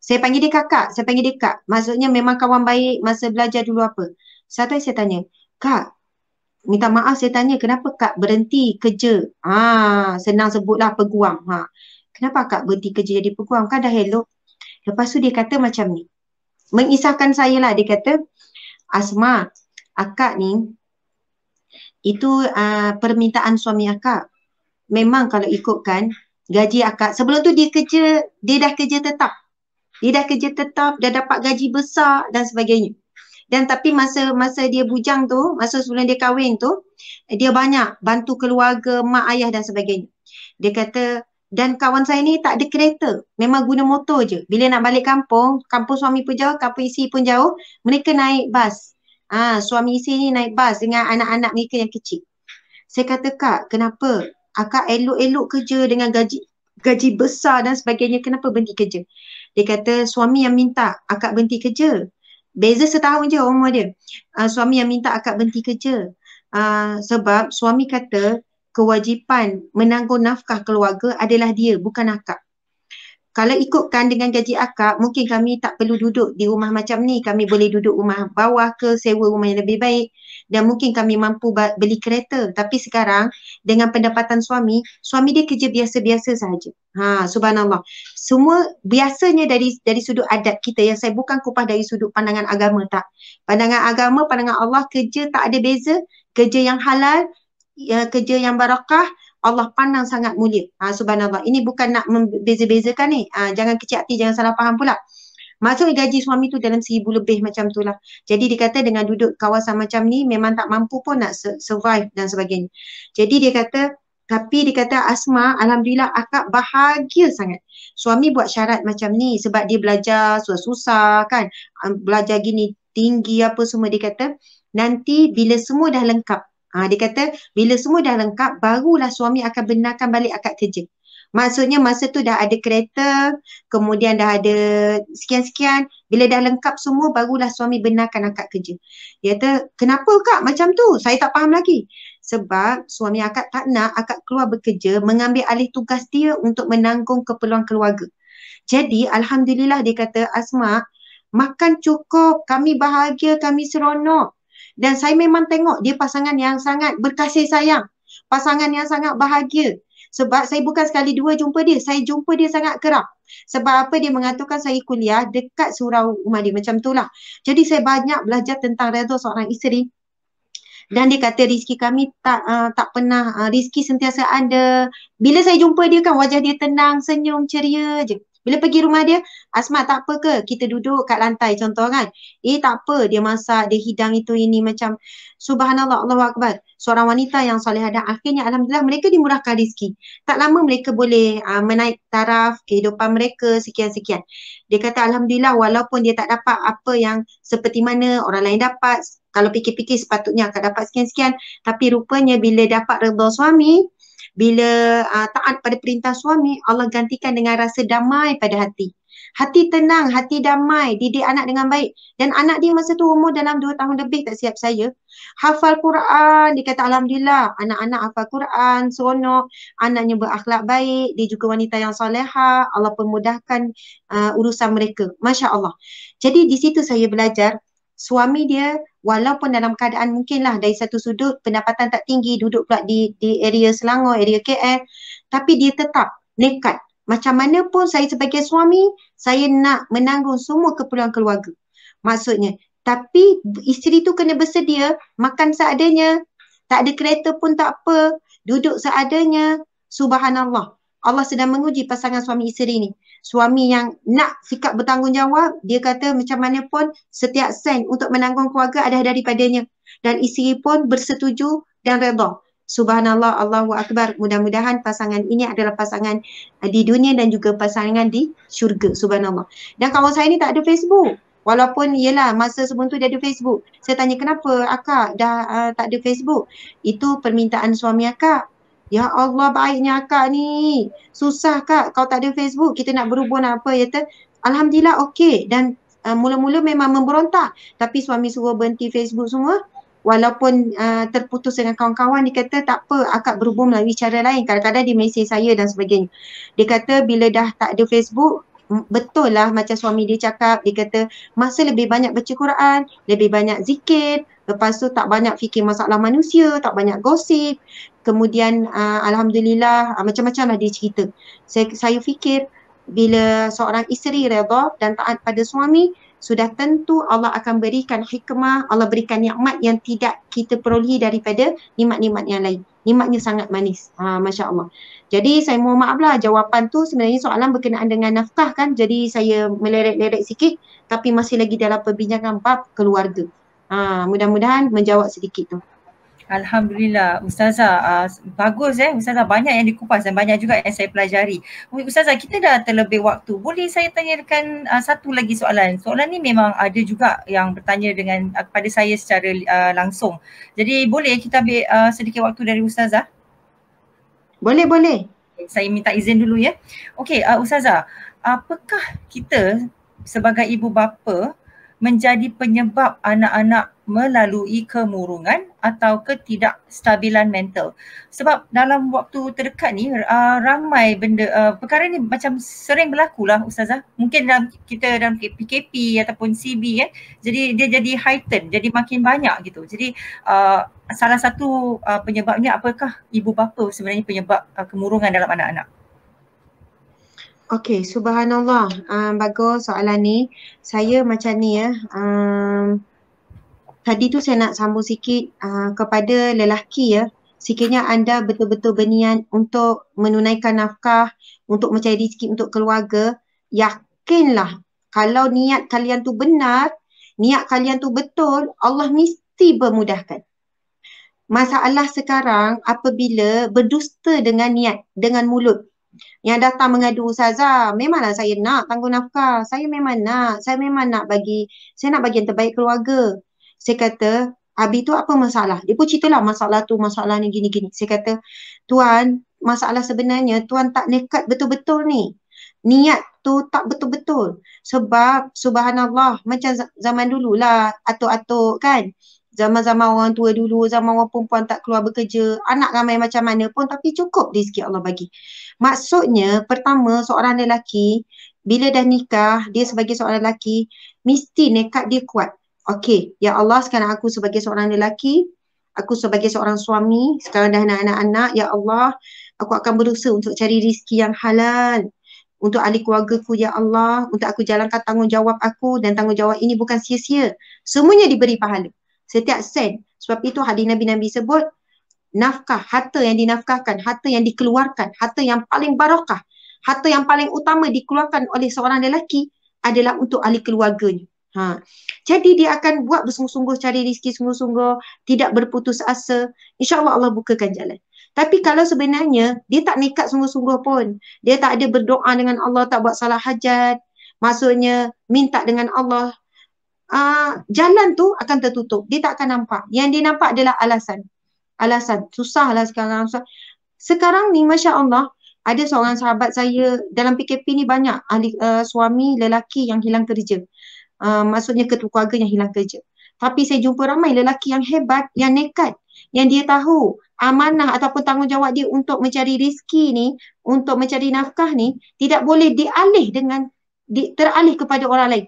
saya panggil dia kakak, saya panggil dia kak. Maksudnya memang kawan baik masa belajar dulu apa. Satu hari saya tanya, kak, minta maaf saya tanya, kenapa kak berhenti kerja? Senang sebutlah peguam. Kenapa kak berhenti kerja jadi peguam? Kan dah elok. Lepas tu dia kata macam ni. Mengisahkan saya lah, dia kata, Asma, akak ni, itu permintaan suami akak. Memang kalau ikutkan, gaji akak, sebelum tu dia dah kerja tetap. Dah dapat gaji besar dan sebagainya. Dan tapi masa dia bujang tu, masa sebelum dia kahwin tu, dia banyak bantu keluarga, mak ayah dan sebagainya. Dia kata, dan kawan saya ni tak ada kereta, memang guna motor je. Bila nak balik kampung suami pun jauh, kampung isteri pun jauh, mereka naik bas. Suami isteri ni naik bas dengan anak-anak mereka yang kecil. Saya kata, kak, kenapa? Akak elok-elok kerja dengan gaji besar dan sebagainya, kenapa berhenti kerja? Dia kata, suami yang minta akak berhenti kerja. Beza setahun je umur dia. Suami yang minta akak berhenti kerja. Sebab suami kata kewajipan menanggung nafkah keluarga adalah dia, bukan akak. Kalau ikutkan dengan gaji akak, mungkin kami tak perlu duduk di rumah macam ni. Kami boleh duduk rumah bawah ke, sewa rumah yang lebih baik. Dan mungkin kami mampu beli kereta. Tapi sekarang, dengan pendapatan suami dia kerja biasa-biasa sahaja. Subhanallah. Semua biasanya dari sudut adat kita, yang saya bukan kupas dari sudut pandangan agama, tak. Pandangan agama, pandangan Allah, kerja tak ada beza. Kerja yang halal, kerja yang barakah, Allah pandang sangat mulia. Subhanallah. Ini bukan nak membeza-bezakan ni. Jangan kecil hati, jangan salah faham pula. Maksudnya gaji suami tu dalam 1,000 lebih macam tu lah. Jadi dia kata dengan duduk kawasan macam ni memang tak mampu pun nak survive dan sebagainya. Jadi dia kata, tapi dia kata, Asma, alhamdulillah akak bahagia sangat. Suami buat syarat macam ni sebab dia belajar susah-susah kan. Belajar gini tinggi apa semua, dia kata nanti bila semua dah lengkap. Dia kata bila semua dah lengkap barulah suami akan benarkan balik akak kerja. Maksudnya masa tu dah ada kereta, kemudian dah ada sekian-sekian. Bila dah lengkap semua barulah suami benarkan akak kerja. Dia kata, kenapa kak macam tu? Saya tak faham lagi. Sebab suami akak tak nak akak keluar bekerja, mengambil alih tugas dia untuk menanggung keperluan keluarga. Jadi alhamdulillah dia kata, Asma, makan cukup, kami bahagia, kami seronok. Dan saya memang tengok dia pasangan yang sangat berkasih sayang. Pasangan yang sangat bahagia. Sebab saya bukan sekali dua jumpa dia. Saya jumpa dia sangat kerap. Sebab apa, dia mengatakan saya kuliah dekat surau rumah dia. Macam tu lah. Jadi saya banyak belajar tentang redha seorang isteri. Dan dia kata rezeki kami tak pernah, rezeki sentiasa ada. Bila saya jumpa dia kan wajah dia tenang, senyum, ceria je. Bila pergi rumah dia, Asma tak apa ke? Kita duduk kat lantai contoh kan. Tak apa, dia masak, dia hidang itu ini macam subhanallah, Allahu Akbar. seorang wanita yang solehah dan akhirnya alhamdulillah mereka dimurahkan rezeki. Tak lama mereka boleh menaik taraf kehidupan mereka sekian-sekian. Dia kata alhamdulillah walaupun dia tak dapat apa yang seperti mana orang lain dapat, kalau fikir-fikir sepatutnya akan dapat sekian-sekian, tapi rupanya bila dapat redha suami, bila taat pada perintah suami, Allah gantikan dengan rasa damai pada hati. Hati tenang, hati damai, didik anak dengan baik. Dan anak dia masa tu umur dalam 2 tahun lebih, tak siap saya. Hafal Quran, dia kata alhamdulillah, anak-anak hafal Quran, seronok, anaknya berakhlak baik, dia juga wanita yang solehah, Allah pemudahkan urusan mereka. Masya Allah. Jadi di situ saya belajar, suami dia walaupun dalam keadaan mungkinlah dari satu sudut pendapatan tak tinggi, duduk pula di area Selangor, area KL, tapi dia tetap nekat. Macam mana pun saya sebagai suami, saya nak menanggung semua keperluan keluarga. Maksudnya, tapi isteri tu kena bersedia makan seadanya, tak ada kereta pun tak apa, duduk seadanya. Subhanallah. Allah sedang menguji pasangan suami isteri ni. Suami yang nak sikap bertanggungjawab, dia kata macam mana pun setiap sen untuk menanggung keluarga ada daripadanya. Dan isteri pun bersetuju dan redha. Subhanallah, Allahu Akbar. Mudah-mudahan pasangan ini adalah pasangan di dunia dan juga pasangan di syurga. Subhanallah. Dan kawan saya ni tak ada Facebook. Walaupun yelah masa sebelum tu dia ada Facebook. Saya tanya kenapa akak dah tak ada Facebook. Itu permintaan suami akak. Ya Allah baiknya akak ni. Susah kak kalau tak ada Facebook. Kita nak berhubung apa ya tu. Alhamdulillah okey. Dan mula-mula memang memberontak. Tapi suami suruh berhenti Facebook semua. Walaupun terputus dengan kawan-kawan, dia kata tak apa, akak berhubung melalui cara lain. Kadang-kadang dia mesej saya dan sebagainya. Dia kata bila dah tak ada Facebook, betul lah macam suami dia cakap. Dia kata masa lebih banyak baca Quran, lebih banyak zikir. Lepas tu tak banyak fikir masalah manusia, tak banyak gosip. Kemudian alhamdulillah macam-macam lah dia cerita. Saya fikir bila seorang isteri redha dan taat pada suami, sudah tentu Allah akan berikan hikmah, Allah berikan nikmat yang tidak kita perolehi daripada nikmat-nikmat yang lain. Nikmatnya sangat manis. Masya Allah. Jadi saya mohon maaf lah, jawapan tu sebenarnya soalan berkenaan dengan nafkah kan. Jadi saya meleret-leret sikit tapi masih lagi dalam perbincangan bab keluarga. Mudah-mudahan menjawab sedikit tu. Alhamdulillah Ustazah, bagus Ustazah, banyak yang dikupas dan banyak juga yang saya pelajari. Ustazah, kita dah terlebih waktu. Boleh saya tanyakan satu lagi soalan? Soalan ni memang ada juga yang bertanya dengan kepada saya secara langsung. Jadi boleh kita ambil sedikit waktu dari Ustazah? Boleh. Saya minta izin dulu ya. Okey, Ustazah, apakah kita sebagai ibu bapa menjadi penyebab anak-anak melalui kemurungan atau ketidakstabilan mental? Sebab dalam waktu terdekat ni ramai benda, perkara ni macam sering berlaku lah Ustazah. Mungkin dalam PKP ataupun CB kan. Jadi dia jadi heightened, jadi makin banyak gitu. Jadi salah satu penyebabnya apakah ibu bapa sebenarnya penyebab kemurungan dalam anak-anak? Okey, subhanallah. Bagus soalan ni. Saya macam ni ya. Tadi tu saya nak sambung sikit kepada lelaki ya. Sekiranya anda betul-betul berniat untuk menunaikan nafkah, untuk mencari rezeki untuk keluarga, yakinlah kalau niat kalian tu benar, niat kalian tu betul, Allah mesti bermudahkan. Masalah sekarang apabila berdusta dengan niat, dengan mulut. Yang datang mengadu, Ustazah, memanglah saya nak tanggung nafkah. Saya memang nak bagi yang terbaik keluarga. Saya kata, habis tu apa masalah? Dia pun ceritalah masalah tu, masalah ni gini-gini. Saya kata, Tuan, masalah sebenarnya Tuan tak nekat betul-betul ni. Niat tu tak betul-betul. Sebab subhanallah, macam zaman dululah, atuk-atuk kan. Zaman-zaman orang tua dulu, zaman orang perempuan tak keluar bekerja, anak ramai macam mana pun tapi cukup rezeki Allah bagi. Maksudnya pertama seorang lelaki bila dah nikah, dia sebagai seorang lelaki mesti nekat dia kuat. Okey, ya Allah sekarang aku sebagai seorang lelaki, aku sebagai seorang suami, sekarang dah ada anak-anak, ya Allah aku akan berusaha untuk cari rezeki yang halal untuk ahli keluargaku ya Allah, untuk aku jalankan tanggungjawab aku dan tanggungjawab ini bukan sia-sia. Semuanya diberi pahala. Setiap sen. Sebab itu hadis Nabi sebut nafkah, harta yang dinafkahkan, harta yang dikeluarkan, harta yang paling barakah, harta yang paling utama dikeluarkan oleh seorang lelaki adalah untuk ahli keluarganya. Jadi dia akan buat bersungguh-sungguh, cari rezeki sungguh-sungguh, tidak berputus asa. InsyaAllah Allah bukakan jalan. Tapi kalau sebenarnya dia tak nekat sungguh-sungguh pun, dia tak ada berdoa dengan Allah, tak buat salah hajat, maksudnya minta dengan Allah, jalan tu akan tertutup. Dia tak akan nampak. Yang dia nampak adalah alasan. Susahlah sekarang. Sekarang ni Masya Allah, ada seorang sahabat saya dalam PKP ni banyak suami lelaki yang hilang kerja. Maksudnya ketua keluarga yang hilang kerja. Tapi saya jumpa ramai lelaki yang hebat, yang nekat, yang dia tahu amanah ataupun tanggungjawab dia untuk mencari rezeki ni, untuk mencari nafkah ni, tidak boleh teralih kepada orang lain.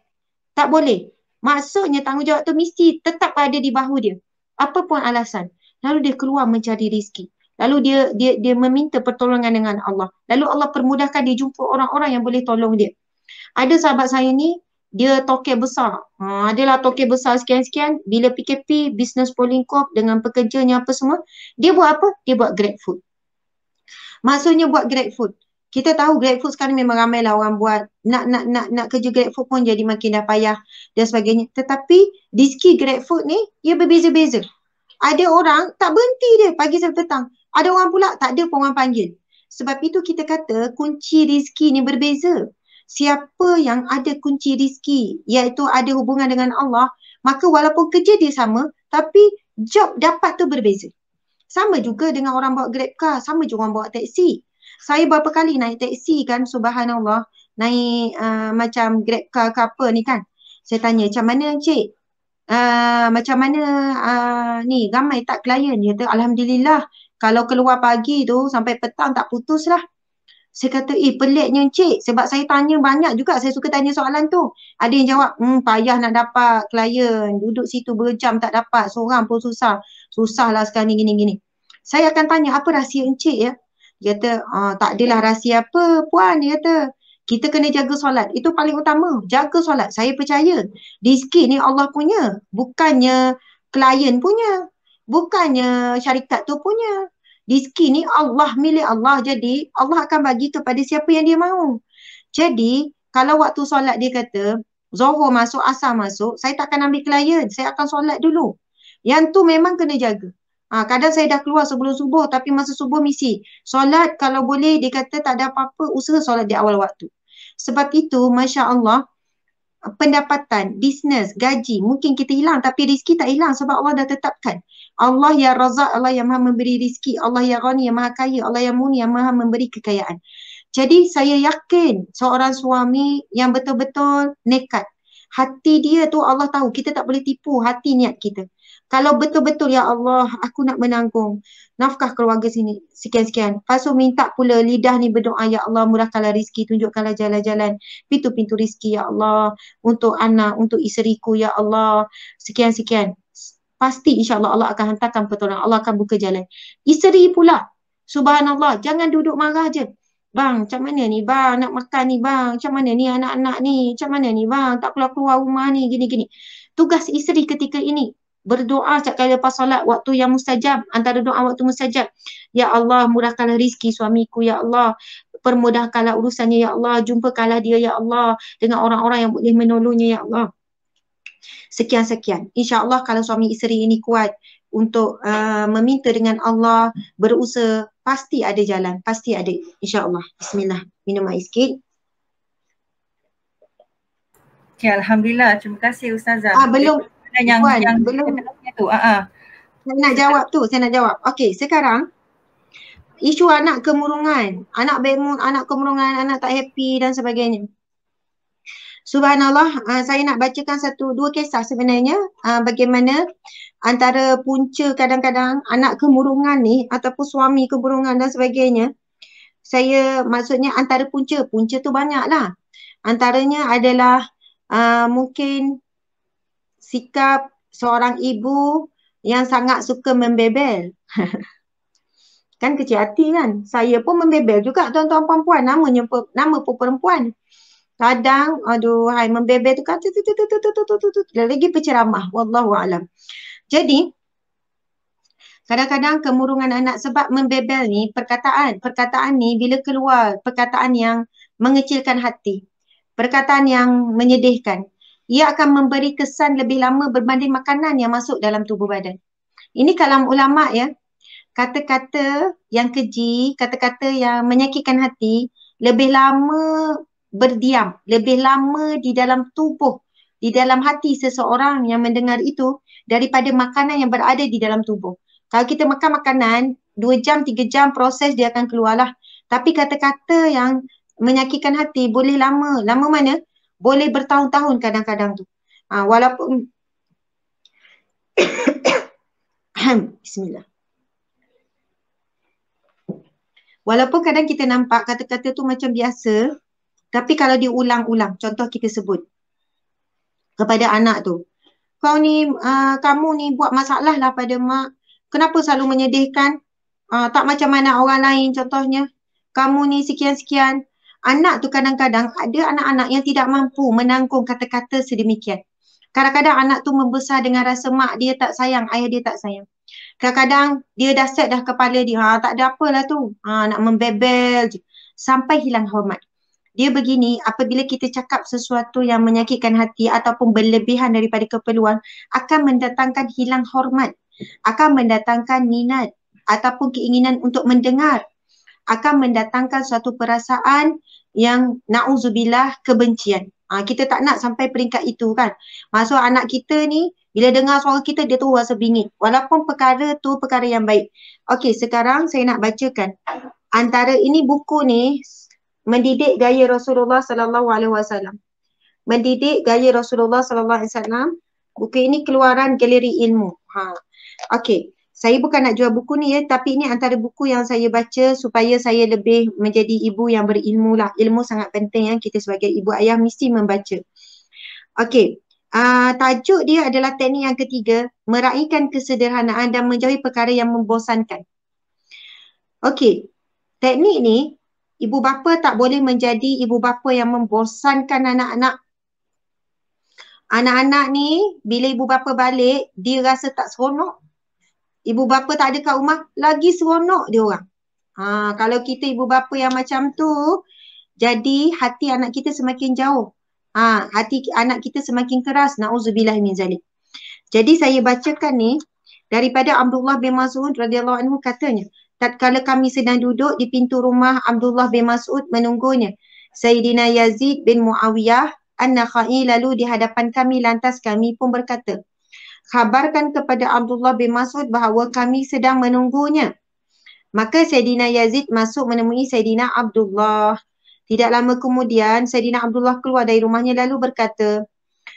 Tak boleh. Maksudnya tanggungjawab tu mesti tetap ada di bahu dia. Apa pun alasan. Lalu dia keluar mencari rezeki. Lalu dia meminta pertolongan dengan Allah. Lalu Allah permudahkan dia jumpa orang-orang yang boleh tolong dia. Ada sahabat saya ni, dia toke besar. Adalah toke besar sekian-sekian. Bila PKP, bisnes Polingkop dengan pekerjanya apa semua, dia buat apa? Dia buat GrabFood. Maksudnya buat GrabFood. Kita tahu GrabFood sekarang memang ramai lah orang buat. Nak kerja GrabFood pun jadi makin dah payah dan sebagainya. Tetapi rezeki GrabFood ni, ia berbeza-beza. Ada orang tak berhenti dia pagi sampai petang. Ada orang pula tak ada pun orang panggil. Sebab itu kita kata kunci rezeki ni berbeza. Siapa yang ada kunci rezeki, iaitu ada hubungan dengan Allah, maka walaupun kerja dia sama, tapi job dapat tu berbeza. Sama juga dengan orang bawa Grab car, sama juga orang bawa teksi. Saya berapa kali naik teksi kan, subhanallah, naik macam Grab car ke apa ni kan. Saya tanya, macam mana encik? Macam mana ni, ramai tak klien? Dia kata, Alhamdulillah, kalau keluar pagi tu sampai petang tak putus lah. Saya kata, peliknya encik. Sebab saya tanya banyak juga. Saya suka tanya soalan tu. Ada yang jawab, payah nak dapat klien. Duduk situ berjam tak dapat. Seorang pun susah. Susah lah sekarang ni gini-gini. Saya akan tanya, apa rahsia encik ya? Dia kata, tak adalah rahsia apa puan. Dia kata, kita kena jaga solat. Itu paling utama. Jaga solat. Saya percaya. Rezeki ni Allah punya. Bukannya klien punya. Bukannya syarikat tu punya. Rezeki ni Allah, milik Allah. Jadi Allah akan bagi kepada siapa yang dia mahu. Jadi kalau waktu solat dia kata Zohor masuk, Asar masuk, saya tak akan ambil klien. Saya akan solat dulu. Yang tu memang kena jaga. Kadang saya dah keluar sebelum subuh, tapi masa subuh misi solat, kalau boleh dia kata tak ada apa-apa, usaha solat di awal waktu. Sebab itu Masya Allah, pendapatan, bisnes, gaji mungkin kita hilang, tapi rezeki tak hilang sebab Allah dah tetapkan. Allah ya Razak, Allah yang maha memberi rezeki. Allah ya Ghani, yang maha kaya. Allah yang Muni, yang maha memberi kekayaan. Jadi saya yakin seorang suami yang betul-betul nekat. Hati dia tu Allah tahu, kita tak boleh tipu hati niat kita. Kalau betul-betul ya Allah, aku nak menanggung nafkah keluarga sini sekian-sekian. Lepas tu minta pula lidah ni berdoa, ya Allah murahkanlah rezeki, tunjukkanlah jalan-jalan, pintu-pintu rezeki ya Allah, untuk anak, untuk isteriku ya Allah, sekian-sekian. Pasti insya-Allah Allah akan hantarkan pertolongan, Allah akan buka jalan. Isteri pula, subhanallah, jangan duduk marah je. Bang, macam mana ni bang, nak makan ni bang, macam mana ni anak-anak ni, macam mana ni bang, tak keluar-keluar rumah ni, gini-gini. Tugas isteri ketika ini, berdoa setiap kali lepas solat, waktu yang mustajab, antara doa waktu mustajab. Ya Allah, murahkanlah rezeki suamiku, ya Allah, permudahkanlah urusannya, ya Allah, jumpakanlah dia, ya Allah, dengan orang-orang yang boleh menolongnya, ya Allah. Sekian-sekian. InsyaAllah kalau suami isteri ini kuat untuk meminta dengan Allah, berusaha, pasti ada jalan, pasti ada. InsyaAllah. Bismillah. Minum air sikit. Okay, Alhamdulillah. Terima kasih Ustazah. Belum. Yang belum. Tu. Saya nak jawab tu. Saya nak jawab. Okey, sekarang isu anak kemurungan, anak bad anak kemurungan, anak tak happy dan sebagainya. Subhanallah, saya nak bacakan dua kisah sebenarnya, bagaimana antara punca kadang-kadang anak kemurungan ni ataupun suami kemurungan dan sebagainya. Saya maksudnya antara punca tu banyak lah. Antaranya adalah mungkin sikap seorang ibu yang sangat suka membebel. Kan kecil hati kan. Saya pun membebel juga tuan-tuan perempuan. Nama pun perempuan. Kadang, aduhai, membebel tu kan lagi penceramah. Wallahualam. Jadi, kadang-kadang kemurungan anak sebab membebel ni, perkataan ni bila keluar, perkataan yang mengecilkan hati. Perkataan yang menyedihkan. ia akan memberi kesan lebih lama berbanding makanan yang masuk dalam tubuh badan. Ini kalam ulama ya. Kata-kata yang keji, kata-kata yang menyakitkan hati lebih lama berdiam, lebih lama di dalam tubuh, di dalam hati seseorang yang mendengar itu daripada makanan yang berada di dalam tubuh. Kalau kita makan makanan, 2 jam, 3 jam proses dia akan keluarlah. Tapi kata-kata yang menyakitkan hati boleh lama. Lama mana? Boleh bertahun-tahun kadang-kadang tu. Walaupun Bismillah. Walaupun kadang kita nampak kata-kata tu macam biasa, tapi kalau diulang-ulang, contoh kita sebut kepada anak tu, kau ni, kamu ni buat masalah lah pada mak, kenapa selalu menyedihkan, tak macam mana orang lain contohnya, kamu ni sekian-sekian. Anak tu kadang-kadang ada anak-anak yang tidak mampu menanggung kata-kata sedemikian. Kadang-kadang anak tu membesar dengan rasa mak dia tak sayang, ayah dia tak sayang. Kadang-kadang dia dah set dah kepala dia, tak ada apalah tu, nak membebel je sampai hilang hormat. Dia begini, apabila kita cakap sesuatu yang menyakitkan hati ataupun berlebihan daripada keperluan, akan mendatangkan hilang hormat, akan mendatangkan minat ataupun keinginan untuk mendengar, akan mendatangkan suatu perasaan yang na'udzubillah kebencian. Kita tak nak sampai peringkat itu kan. Maksud anak kita ni bila dengar suara kita dia tu rasa bingit. Walaupun perkara tu perkara yang baik. Okey, sekarang saya nak bacakan. Antara ini buku ni Mendidik Gaya Rasulullah sallallahu alaihi wasallam. Mendidik Gaya Rasulullah sallallahu alaihi wasallam. Buku ini keluaran Galeri Ilmu. Okey. Saya bukan nak jual buku ni ya, tapi ini antara buku yang saya baca supaya saya lebih menjadi ibu yang berilmu lah. Ilmu sangat penting ya, kita sebagai ibu ayah mesti membaca. Okey, tajuk dia adalah teknik yang ketiga, meraihkan kesederhanaan dan menjauhi perkara yang membosankan. Okey, teknik ni, ibu bapa tak boleh menjadi ibu bapa yang membosankan anak-anak. Anak-anak ni, bila ibu bapa balik, dia rasa tak seronok. Ibu bapa tak ada kat rumah, lagi seronok dia orang. Kalau kita ibu bapa yang macam tu, jadi hati anak kita semakin jauh. Hati anak kita semakin keras. Na'udzubillah min zalik. Jadi saya bacakan ni daripada Abdullah bin Mas'ud radhiyallahu anhu katanya, tatkala kami sedang duduk di pintu rumah Abdullah bin Mas'ud menunggunya, Sayyidina Yazid bin Muawiyah an-Nakhai lalu di hadapan kami, lantas kami pun berkata, khabarkan kepada Abdullah bin Mas'ud bahawa kami sedang menunggunya. Maka Sayyidina Yazid masuk menemui Sayyidina Abdullah. Tidak lama kemudian Sayyidina Abdullah keluar dari rumahnya lalu berkata,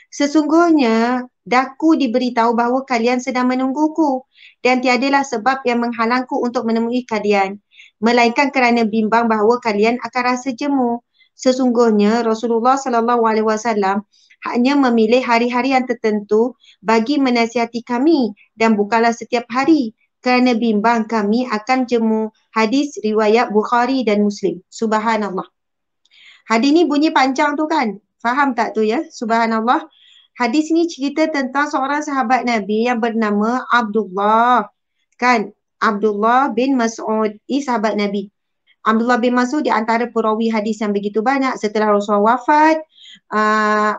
sesungguhnya daku diberitahu bahawa kalian sedang menungguku dan tiadalah sebab yang menghalangku untuk menemui kalian, melainkan kerana bimbang bahawa kalian akan rasa jemu. Sesungguhnya Rasulullah sallallahu alaihi wasallam hanya memilih hari-hari yang tertentu bagi menasihati kami dan bukanlah setiap hari kerana bimbang kami akan jemu. Hadis riwayat Bukhari dan Muslim. Subhanallah. Hadis ni bunyi panjang tu kan? Faham tak tu ya? Subhanallah. Hadis ni cerita tentang seorang sahabat Nabi yang bernama Abdullah. Kan? Abdullah bin Mas'ud. Ini sahabat Nabi. Abdullah bin Mas'ud di antara perawi hadis yang begitu banyak. Setelah Rasulullah wafat,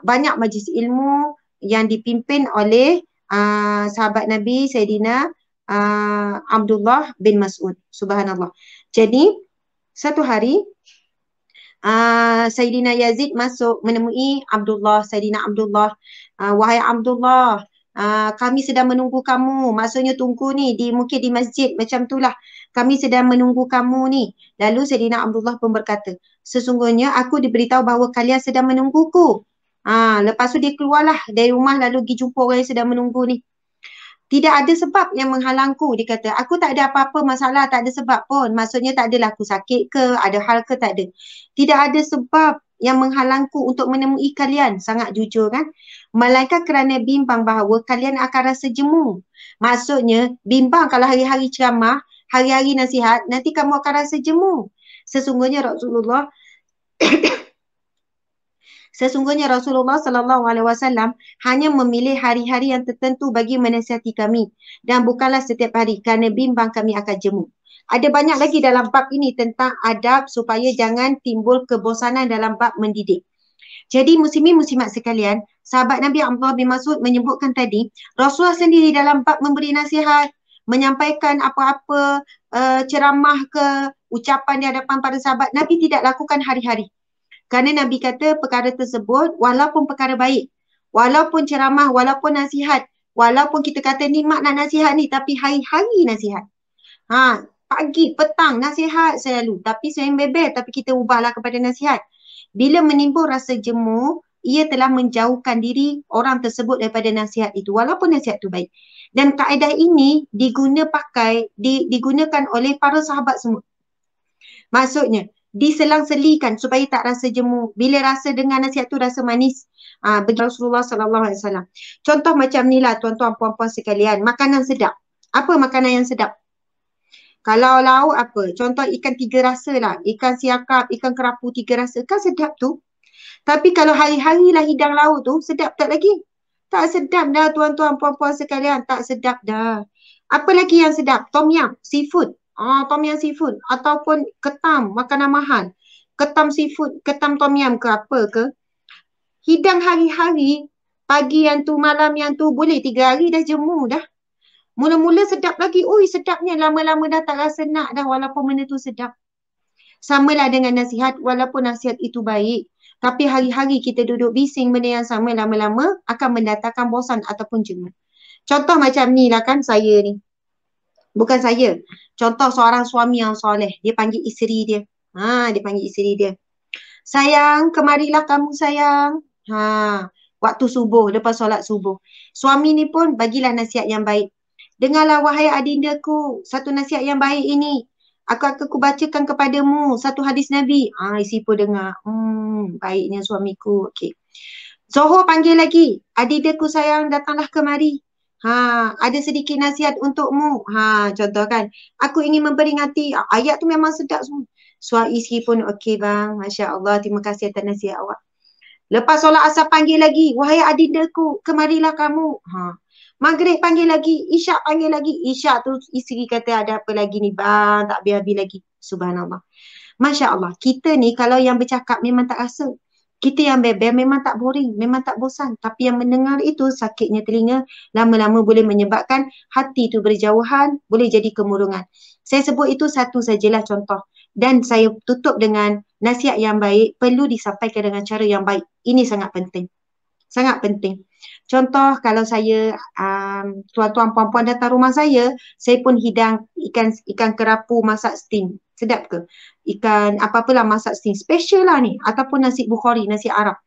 banyak majlis ilmu yang dipimpin oleh sahabat Nabi Sayyidina Abdullah bin Mas'ud. Subhanallah. Jadi satu hari Sayyidina Yazid masuk menemui Abdullah. Sayyidina Abdullah, wahai Abdullah, kami sedang menunggu kamu. Maksudnya tunggu ni mungkin di masjid macam itulah. Kami sedang menunggu kamu ni. Lalu Sayyidina Abdullah pun berkata, sesungguhnya aku diberitahu bahawa kalian sedang menungguku. Lepas tu dia keluarlah dari rumah lalu pergi jumpa orang yang sedang menunggu ni. Tidak ada sebab yang menghalangku. Dia kata, aku tak ada apa-apa masalah, tak ada sebab pun. Maksudnya tak adalah aku sakit ke, ada hal ke, tak ada. Tidak ada sebab yang menghalangku untuk menemui kalian. Sangat jujur kan? Melainkan kerana bimbang bahawa kalian akan rasa jemu. Maksudnya, bimbang kalau hari-hari ceramah, hari-hari nasihat, nanti kamu akan rasa jemu. Sesungguhnya Rasulullah sallallahu alaihi wasallam hanya memilih hari-hari yang tertentu bagi menasihati kami dan bukanlah setiap hari kerana bimbang kami akan jemu. Ada banyak lagi dalam bab ini tentang adab supaya jangan timbul kebosanan dalam bab mendidik. Jadi muslimin muslimat sekalian, sahabat Nabi Abdullah bin Mas'ud menyebutkan tadi, Rasulullah sendiri dalam bab memberi nasihat, menyampaikan apa-apa ceramah ke ucapan di hadapan para sahabat, Nabi tidak lakukan hari-hari. Kerana Nabi kata perkara tersebut walaupun perkara baik, walaupun ceramah, walaupun nasihat, walaupun kita kata ni mak nak nasihat ni, tapi hari-hari nasihat. Pagi, petang, nasihat selalu. Tapi sering bebel, tapi kita ubahlah kepada nasihat. Bila menimbul rasa jemu, ia telah menjauhkan diri orang tersebut daripada nasihat itu. Walaupun nasihat itu baik. Dan kaedah ini digunakan oleh para sahabat semua. Maksudnya, diselang-selikan supaya tak rasa jemu. Bila rasa dengar nasihat tu rasa manis. Bagi Rasulullah SAW. Contoh macam ni lah tuan-tuan puan-puan sekalian. Makanan sedap. Apa makanan yang sedap? Kalau lauk apa? Contoh ikan 3 rasa lah. Ikan siakap, ikan kerapu 3 rasa. Kan sedap tu. Tapi kalau hari-hari lah hidang lauk tu, sedap tak lagi? Tak sedap dah tuan-tuan puan-puan sekalian. Tak sedap dah. Apa lagi yang sedap? Tom yum, seafood. Tom yum seafood. Ataupun ketam, makanan mahal. Ketam seafood, ketam tom yum ke apa ke. Hidang hari-hari, pagi yang tu, malam yang tu, boleh 3 hari dah jemu dah. Mula-mula sedap lagi. Ui sedapnya, lama-lama dah tak rasa nak dah walaupun benda tu sedap. Samalah dengan nasihat, walaupun nasihat itu baik. Tapi hari-hari kita duduk bising benda yang sama, lama-lama akan mendatangkan bosan ataupun jemu. Contoh macam ni lah kan saya ni. Bukan saya. Contoh seorang suami yang soleh. Dia panggil isteri dia. Dia panggil isteri dia. Sayang, kemarilah kamu sayang. Waktu subuh, lepas solat subuh. Suami ni pun bagilah nasihat yang baik. Dengarlah wahai adindaku, satu nasihat yang baik ini. Aku bacakan kepadamu satu hadis Nabi. Isi pun dengar. Baiknya suamiku. Okey. Zohor panggil lagi. Adindaku sayang, datanglah kemari. Ada sedikit nasihat untukmu. Contoh kan. Aku ingin memperingati. Ayat tu memang sedap semua. Isteri pun okey bang. Masya Allah. Terima kasih atas nasihat awak. Lepas solat asar panggil lagi. Wahai adindaku, kemarilah kamu. Maghrib panggil lagi, Isyak panggil lagi. Isyak tu isteri kata ada apa lagi ni bang, tak habis-habis lagi. Subhanallah. Masya Allah, kita ni kalau yang bercakap memang tak rasa. Kita yang bebel memang tak boring, memang tak bosan. Tapi yang mendengar itu sakitnya telinga, lama-lama boleh menyebabkan hati tu berjauhan, boleh jadi kemurungan. Saya sebut itu satu sajalah contoh. Dan saya tutup dengan nasihat yang baik, perlu disampaikan dengan cara yang baik. Ini sangat penting. Sangat penting. Contoh kalau saya, tuan-tuan puan-puan datang rumah saya pun hidang ikan kerapu masak steam. Sedap ke? Ikan apa-apalah masak steam. Special lah ni. Ataupun nasi Bukhari, nasi Arab.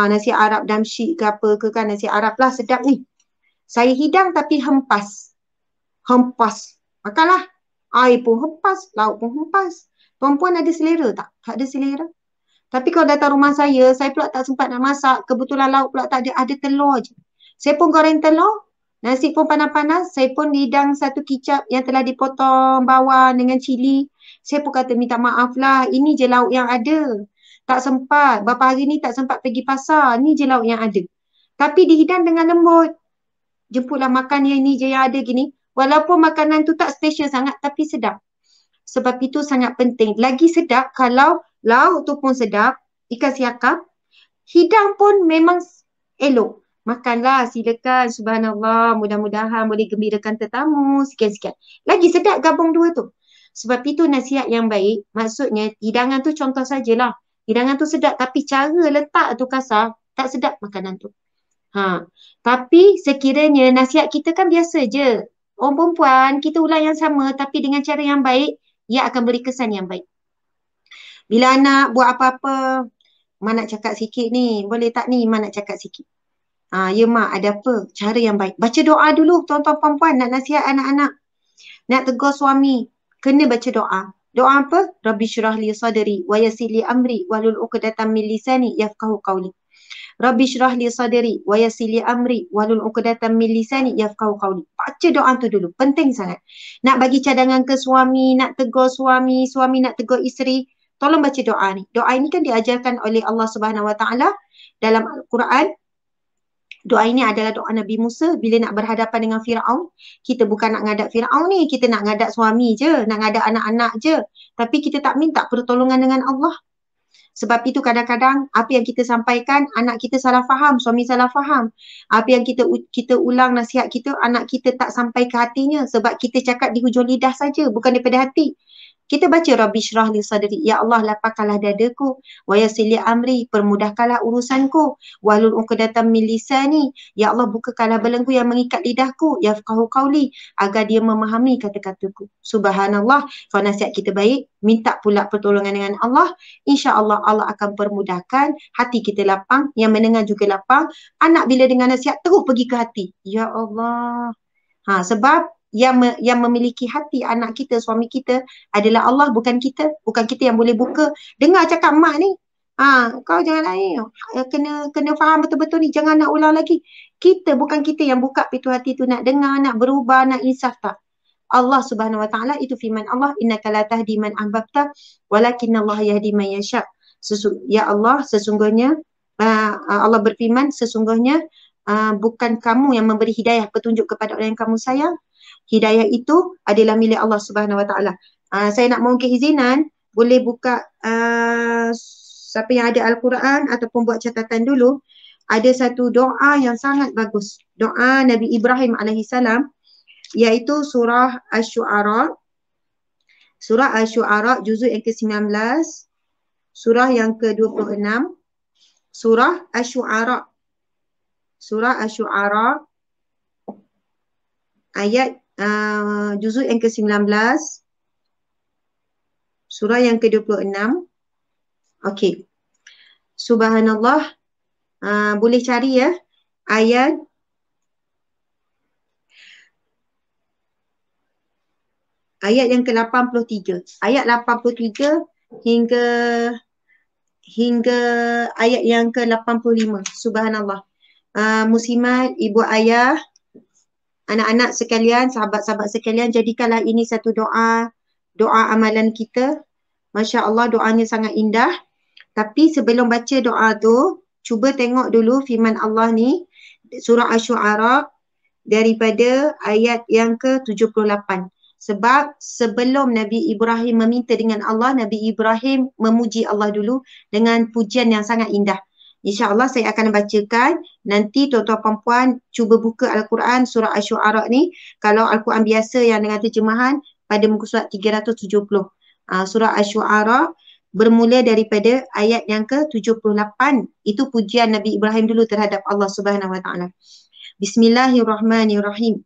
Nasi Arab damsyik ke apa ke kan, nasi Arab lah sedap ni. Saya hidang tapi hempas. Hempas. Makanlah. Air pun hempas, lauk pun hempas. Tuan-puan ada selera tak? Tak ada selera. Tapi kalau datang rumah saya pula tak sempat nak masak. Kebetulan lauk pula tak ada, ada telur je. Saya pun goreng telur, nasi pun panas-panas. Saya pun hidang satu kicap yang telah dipotong bawang dengan cili. Saya pun kata minta maaf lah, ini je lauk yang ada. Tak sempat, berapa hari ni tak sempat pergi pasar. Ni je lauk yang ada. Tapi dihidang dengan lembut. Jemputlah makan yang ni je yang ada gini. Walaupun makanan tu tak special sangat tapi sedap. Sebab itu sangat penting. Lagi sedap kalau lauk tu pun sedap, ikan siakap, hidang pun memang elok. Makanlah, silakan, subhanallah, mudah-mudahan boleh gembirakan tetamu, sekian-sekian. Lagi sedap gabung dua tu. Sebab itu nasihat yang baik, maksudnya hidangan tu contoh sajalah. Hidangan tu sedap tapi cara letak tu kasar, tak sedap makanan tu. Tapi sekiranya nasihat kita kan biasa je. Orang perempuan, kita ulang yang sama tapi dengan cara yang baik, ia akan beri kesan yang baik. Bila anak buat apa-apa, mak nak cakap sikit ni, boleh tak ni mak nak cakap sikit. Ya mak, ada apa? Cara yang baik. Baca doa dulu tuan-tuan puan-puan nak nasihat anak-anak. Nak tegur suami, kena baca doa. Doa apa? Rabbi syrah li sadri wa yassir li amri wahlul 'uqdatam min lisani yafqahu qawli. Rabbi syrah li sadri wa yassir li amri wahlul 'uqdatam min lisani yafqahu qawli. Baca doa tu dulu, penting sangat. Nak bagi cadangan ke suami, nak tegur suami, suami nak tegur isteri, tolong baca doa ni. Doa ini kan diajarkan oleh Allah Subhanahu Wa Taala dalam Al-Quran. Doa ini adalah doa Nabi Musa bila nak berhadapan dengan Firaun. Kita bukan nak ngadap Firaun ni, kita nak ngadap suami je, nak ngadap anak-anak je. Tapi kita tak minta pertolongan dengan Allah. Sebab itu kadang-kadang apa yang kita sampaikan, anak kita salah faham, suami salah faham. Apa yang kita ulang nasihat kita, anak kita tak sampai ke hatinya sebab kita cakap di hujung lidah saja, bukan daripada hati. Kita baca Rabbi syrah li sadri, ya Allah lapangkanlah dadaku, wa yassir li amri, permudahkanlah urusanku, wahlul 'uqdatam min lisani, ya Allah bukakanlah belenggu yang mengikat lidahku, yafqahu qauli, agar dia memahami kata-kataku. Subhanallah, kalau nasihat kita baik, minta pula pertolongan dengan Allah, insya-Allah Allah akan permudahkan, hati kita lapang, yang mendengar juga lapang, anak bila dengar nasihat terus pergi ke hati. Ya Allah. Sebab yang memiliki hati anak kita, suami kita adalah Allah, bukan kita. Bukan kita yang boleh buka. Dengar cakap mak ni. Kau jangan lain. Kena faham betul-betul ni. Jangan nak ulang lagi. Bukan kita yang buka pintu hati tu nak dengar, nak berubah, nak insaf, tak. Allah Subhanahu Wa Taala, itu firman Allah, innaka la tahdi man ahbabta walakinnallaha yahdi man yasha. Ya Allah, sesungguhnya Allah berfirman, sesungguhnya bukan kamu yang memberi hidayah, petunjuk kepada orang yang kamu sayang. Hidayah itu adalah milik Allah Subhanahu Wa Taala. Saya nak mohon keizinan, boleh buka siapa yang ada Al-Quran ataupun buat catatan dulu. Ada satu doa yang sangat bagus. Doa Nabi Ibrahim alaihissalam, iaitu surah Asy-Syu'ara. Surah Asy-Syu'ara juzuk yang ke-19, surah yang ke-26. Surah Asy-Syu'ara. Surah Asy-Syu'ara ayat juzuk yang ke-19, surah yang ke-26. Okey. Subhanallah. Boleh cari ya ayat yang ke-83. Ayat 83 hingga ayat yang ke-85. Subhanallah. Muslimat, ibu ayah, anak-anak sekalian, sahabat-sahabat sekalian, jadikanlah ini satu doa amalan kita. Masya Allah, doanya sangat indah. Tapi sebelum baca doa tu, cuba tengok dulu firman Allah ni, surah Asy-Syu'ara daripada ayat yang ke-78. Sebab sebelum Nabi Ibrahim meminta dengan Allah, Nabi Ibrahim memuji Allah dulu dengan pujian yang sangat indah. InsyaAllah saya akan bacakan. Nanti tuan-tuan perempuan cuba buka Al-Quran surah Asy-Syu'ara ni. Kalau Al-Quran biasa yang dengan terjemahan pada muka surat 370. Surah Asy-Syu'ara bermula daripada ayat yang ke-78. Itu pujian Nabi Ibrahim dulu terhadap Allah Subhanahu Wa Taala. Bismillahirrahmanirrahim.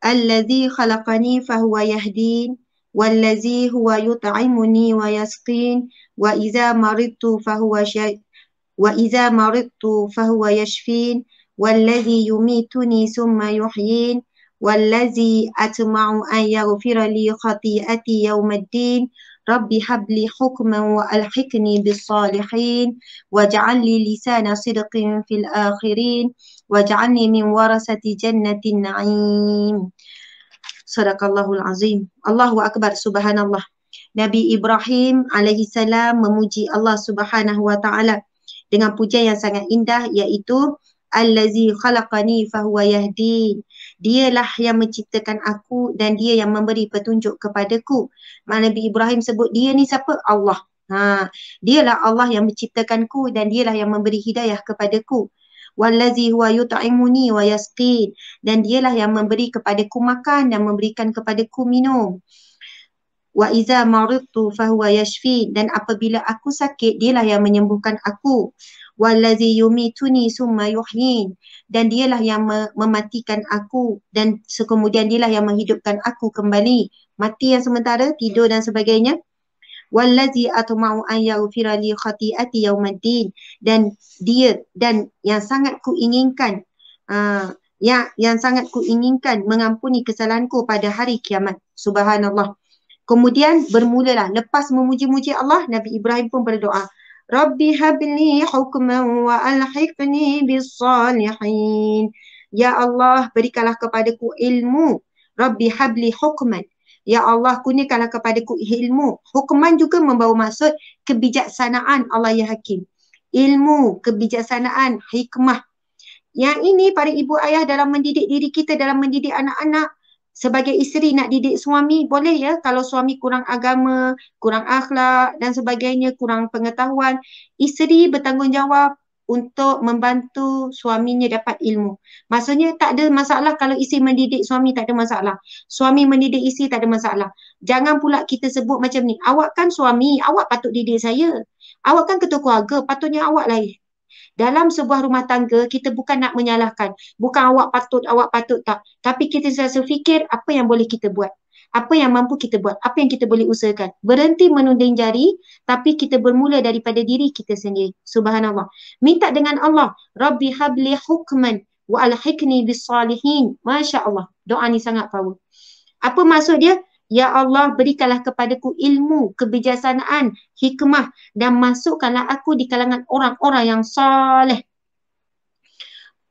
Allazi khalaqani fahuwa yahdin, wallazi huwa yut'imuni wa yasqin, wa idza maridtu fahuwa yashfin, wallazi yumituni summa yuhyin, wallazi atma'u an yaghfira li khati'ati yawmiddin, rabbi habli hukman wa alhiqni bis salihin, waj'al li lisana sidqin fil akhirin, waj'alni min warasati jannatin na'im. Sadaqallahul azim. Allahu akbar, subhanallah. Nabi Ibrahim alaihissalam memuji Allah Subhanahu Wa Taala dengan pujian yang sangat indah, iaitu allazi khalaqani fahuwa yahdin. Dialah yang menciptakan aku dan dia yang memberi petunjuk kepadaku. Nabi Ibrahim sebut dia ni siapa? Allah. Dialah Allah yang menciptakanku dan dialah yang memberi hidayah kepadaku. Wallazi huwa yut'imuni wa yasqin, dan dialah yang memberi kepadaku makan dan memberikan kepadaku minum. Wa iza maridtu fahuwa yashfi, dan apabila aku sakit dialah yang menyembuhkan aku. Wallazi yumituni summa yuhyin, dan dialah yang mematikan aku dan kemudian dialah yang menghidupkan aku kembali. Mati yang sementara, tidur dan sebagainya. Wallazi atma'u an yaghfira li khati'ati yaumiddin, dan yang sangat kuinginkan yang sangat kuinginkan mengampuni kesalahanku pada hari kiamat. Subhanallah. Kemudian bermulalah, lepas memuji-muji Allah, Nabi Ibrahim pun berdoa, Rabbi habli hukman wa alhiqni bis salihin. Ya Allah, berikanlah kepadaku ilmu. Rabbi habli hukman. Ya Allah, kurniakanlah kepadaku ilmu. Hukman juga membawa maksud kebijaksanaan Allah yang hakim. Ilmu, kebijaksanaan, hikmah. Yang ini para ibu ayah dalam mendidik diri kita, dalam mendidik anak-anak, Sebagai isteri nak didik suami, boleh ya kalau suami kurang agama, kurang akhlak dan sebagainya, kurang pengetahuan. Isteri bertanggungjawab untuk membantu suaminya dapat ilmu. Maksudnya tak ada masalah kalau isteri mendidik suami, tak ada masalah. Suami mendidik isteri, tak ada masalah. Jangan pula kita sebut macam ni, awak kan suami, awak patut didik saya. Awak kan ketua keluarga, patutnya awak lahir. Dalam sebuah rumah tangga, kita bukan nak menyalahkan. Bukan awak patut tak. Tapi kita selalu fikir apa yang boleh kita buat. Apa yang mampu kita buat. Apa yang kita boleh usahakan. Berhenti menunding jari, tapi kita bermula daripada diri kita sendiri. Subhanallah. Minta dengan Allah. Rabbi habli hukman wa alhiqni bis salihin. Masya Allah. Doa ni sangat power. Apa maksud dia? Ya Allah, berikanlah kepadaku ilmu, kebijaksanaan, hikmah dan masukkanlah aku di kalangan orang-orang yang saleh.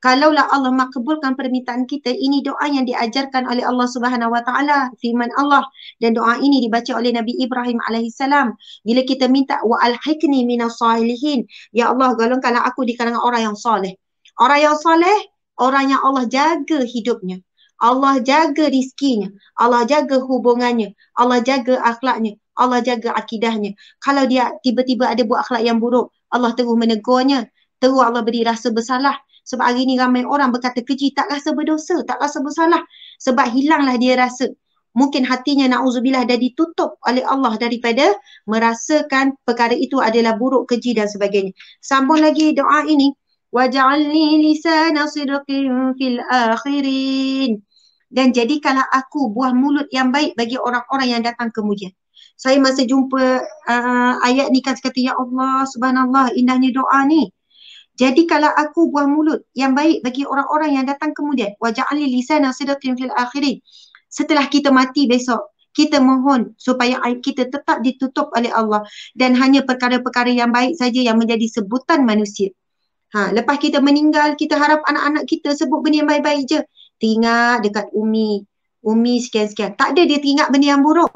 Kalaulah Allah makbulkan permintaan kita, ini doa yang diajarkan oleh Allah Subhanahu Wa Taala, firman Allah, dan doa ini dibaca oleh Nabi Ibrahim alaihissalam. Bila kita minta wa alhiqni minas salihin, ya Allah golongkanlah aku di kalangan orang yang saleh. Orang yang saleh, orang yang Allah jaga hidupnya. Allah jaga rizkinya, Allah jaga hubungannya, Allah jaga akhlaknya, Allah jaga akidahnya. Kalau dia tiba-tiba ada buat akhlak yang buruk, Allah terus menegurnya, terus Allah beri rasa bersalah. Sebab hari ni ramai orang berkata keji, tak rasa berdosa, tak rasa bersalah. Sebab hilanglah dia rasa. Mungkin hatinya na'udzubillah dah ditutup oleh Allah daripada merasakan perkara itu adalah buruk, keji dan sebagainya. Sambung lagi doa ini. Waj'alni lisana sidqin fil akhirin. Dan jadikanlah aku buah mulut yang baik bagi orang-orang yang datang kemudian. Saya masa jumpa ayat ni kan kata, ya Allah, subhanallah, indahnya doa ni. Jadikanlah aku buah mulut yang baik bagi orang-orang yang datang kemudian. Waj'alni lisana sidqin fil akhirin. Setelah kita mati besok, kita mohon supaya aib kita tetap ditutup oleh Allah dan hanya perkara-perkara yang baik saja yang menjadi sebutan manusia. Lepas kita meninggal, kita harap anak-anak kita sebut benda yang baik-baik je. Teringat dekat Umi sekian-sekian. Tak ada dia teringat benda yang buruk.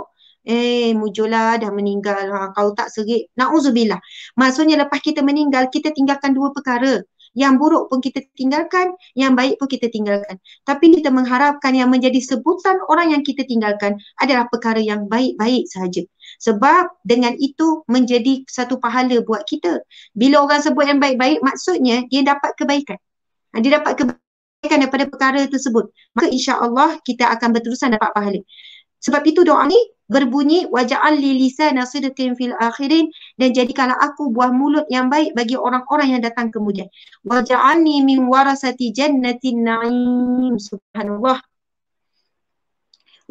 Mujurlah dah meninggal. Kau tak serik. Na'udzubillah. Maksudnya lepas kita meninggal, kita tinggalkan dua perkara. Yang buruk pun kita tinggalkan, yang baik pun kita tinggalkan. Tapi kita mengharapkan yang menjadi sebutan orang yang kita tinggalkan adalah perkara yang baik-baik sahaja. Sebab dengan itu menjadi satu pahala buat kita. Bila orang sebut yang baik-baik, maksudnya dia dapat kebaikan. Dia dapat kebaikan daripada perkara tersebut. Maka insya-Allah kita akan berterusan dapat pahala. Sebab itu doa ni berbunyi waj'alni lisana sidqin fil akhirin, dan jadikanlah aku buah mulut yang baik bagi orang-orang yang datang kemudian. Waj'alni min warasati jannatin na'im. Subhanallah.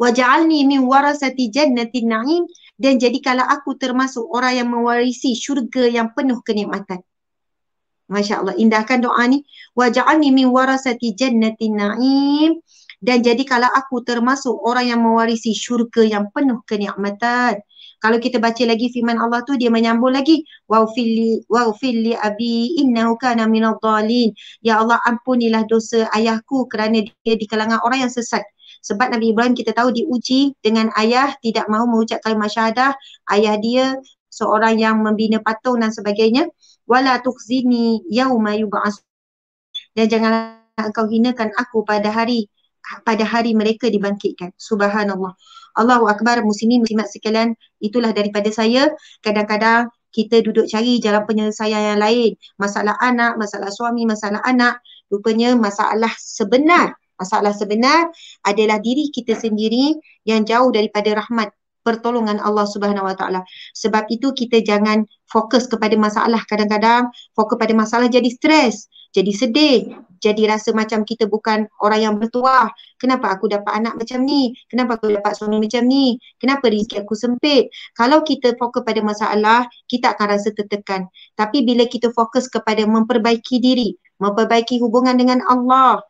Waj'alni min warasati jannatin na'im, dan jadikanlah aku termasuk orang yang mewarisi syurga yang penuh kenikmatan. Masya Allah, indahkan doa ni. Waj'alni min warasati jannatin na'im, dan jadikanlah aku termasuk orang yang mewarisi syurga yang penuh kenikmatan. Kalau kita baca lagi firman Allah tu, dia menyambung lagi. Waghfir li abi innahu kana minadh dhalin. Ya Allah, ampunilah dosa ayahku kerana dia di kalangan orang yang sesat. Sebab Nabi Ibrahim kita tahu diuji dengan ayah tidak mahu mengucap kalimah syahadah. Ayah dia seorang yang membina patung dan sebagainya. Wala tukhzini yauma yub'ats. Dan janganlah engkau hinakan aku pada hari mereka dibangkitkan. Subhanallah. Allahu Akbar. Muslimin muslimat sekalian, itulah daripada saya. Kadang-kadang kita duduk cari jalan penyelesaian yang lain. Masalah anak, masalah suami, masalah anak. Rupanya masalah sebenar adalah diri kita sendiri yang jauh daripada rahmat pertolongan Allah Subhanahu Wa Taala. Sebab itu kita jangan fokus kepada masalah. Kadang-kadang fokus pada masalah jadi stres, jadi sedih, jadi rasa macam kita bukan orang yang bertuah. Kenapa aku dapat anak macam ni? Kenapa aku dapat suami macam ni? Kenapa rezeki aku sempit? Kalau kita fokus pada masalah, kita akan rasa tertekan. Tapi bila kita fokus kepada memperbaiki diri, memperbaiki hubungan dengan Allah,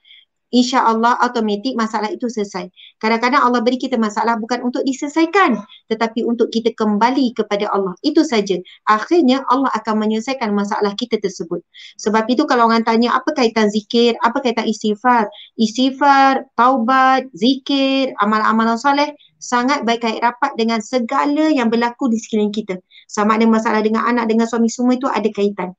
insya-Allah automatik masalah itu selesai. Kadang-kadang Allah beri kita masalah bukan untuk diselesaikan, tetapi untuk kita kembali kepada Allah. Itu saja. Akhirnya Allah akan menyelesaikan masalah kita tersebut. Sebab itu kalau orang tanya apa kaitan zikir, apa kaitan istighfar? Istighfar, taubat, zikir, amal-amal soleh sangat berkait rapat dengan segala yang berlaku di sekeliling kita. Sama ada masalah dengan anak, dengan suami, semua itu ada kaitan.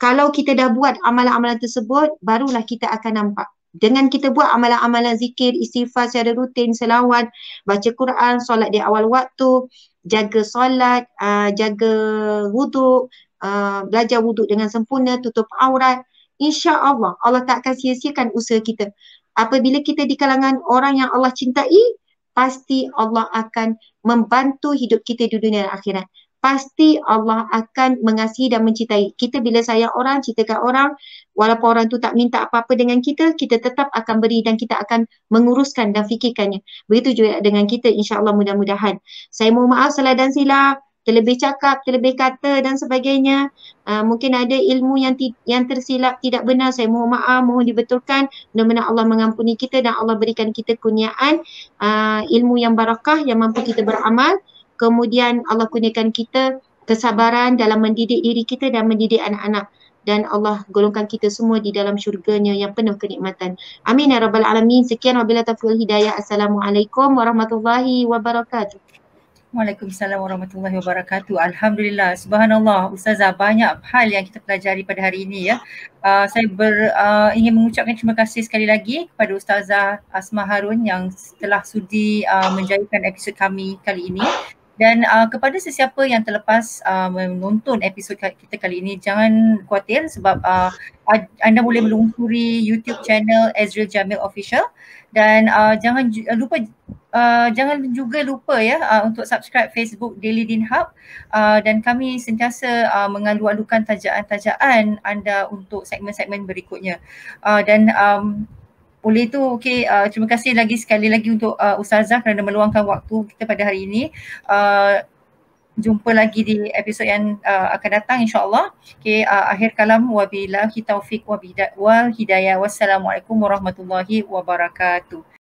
Kalau kita dah buat amalan-amalan tersebut, barulah kita akan nampak Dengan kita buat amalan-amalan zikir, istighfar secara rutin, selawat, baca Quran, solat di awal waktu, jaga solat, jaga wuduk, belajar wuduk dengan sempurna, tutup aurat, insya-Allah Allah tak akan sia-siakan usaha kita. Apabila kita di kalangan orang yang Allah cintai, pasti Allah akan membantu hidup kita di dunia dan akhirat. Pasti Allah akan mengasihi dan mencintai. Kita bila sayang orang, cintakan orang, walaupun orang tu tak minta apa-apa dengan kita, kita tetap akan beri dan kita akan menguruskan dan fikirkannya. Begitu juga dengan kita, insya-Allah, mudah-mudahan. Saya mohon maaf salah dan silap, terlebih cakap, terlebih kata dan sebagainya. Mungkin ada ilmu yang tersilap, tidak benar, saya mohon maaf, mohon dibetulkan. Mudah-mudahan Allah mengampuni kita dan Allah berikan kita kurniaan ilmu yang barakah yang mampu kita beramal. Kemudian Allah kurniakan kita kesabaran dalam mendidik diri kita dan mendidik anak-anak. Dan Allah golongkan kita semua di dalam syurganya yang penuh kenikmatan. Amin ya rabbal alamin. Sekian wabillahi taufiq wal hidayah. Assalamualaikum warahmatullahi wabarakatuh. Waalaikumsalam warahmatullahi wabarakatuh. Alhamdulillah, subhanallah, Ustazah, banyak hal yang kita pelajari pada hari ini ya. Saya ingin mengucapkan terima kasih sekali lagi kepada Ustazah Asma Harun yang telah sudi menjayakan episod kami kali ini. Dan kepada sesiapa yang terlepas menonton episod kita kali ini, jangan khawatir sebab anda boleh melungkuri YouTube channel Ezreal Jamil Official dan jangan juga lupa ya untuk subscribe Facebook Daily Deen Hub dan kami sentiasa mengalu-alukan tajaan-tajaan anda untuk segmen-segmen berikutnya. Dan oleh itu, terima kasih sekali lagi untuk Ustazah kerana meluangkan waktu kita pada hari ini. Jumpa lagi di episod yang akan datang, insya-Allah. Akhir kalam, wabillahi taufiq wal hidayah. Wassalamualaikum warahmatullahi wabarakatuh.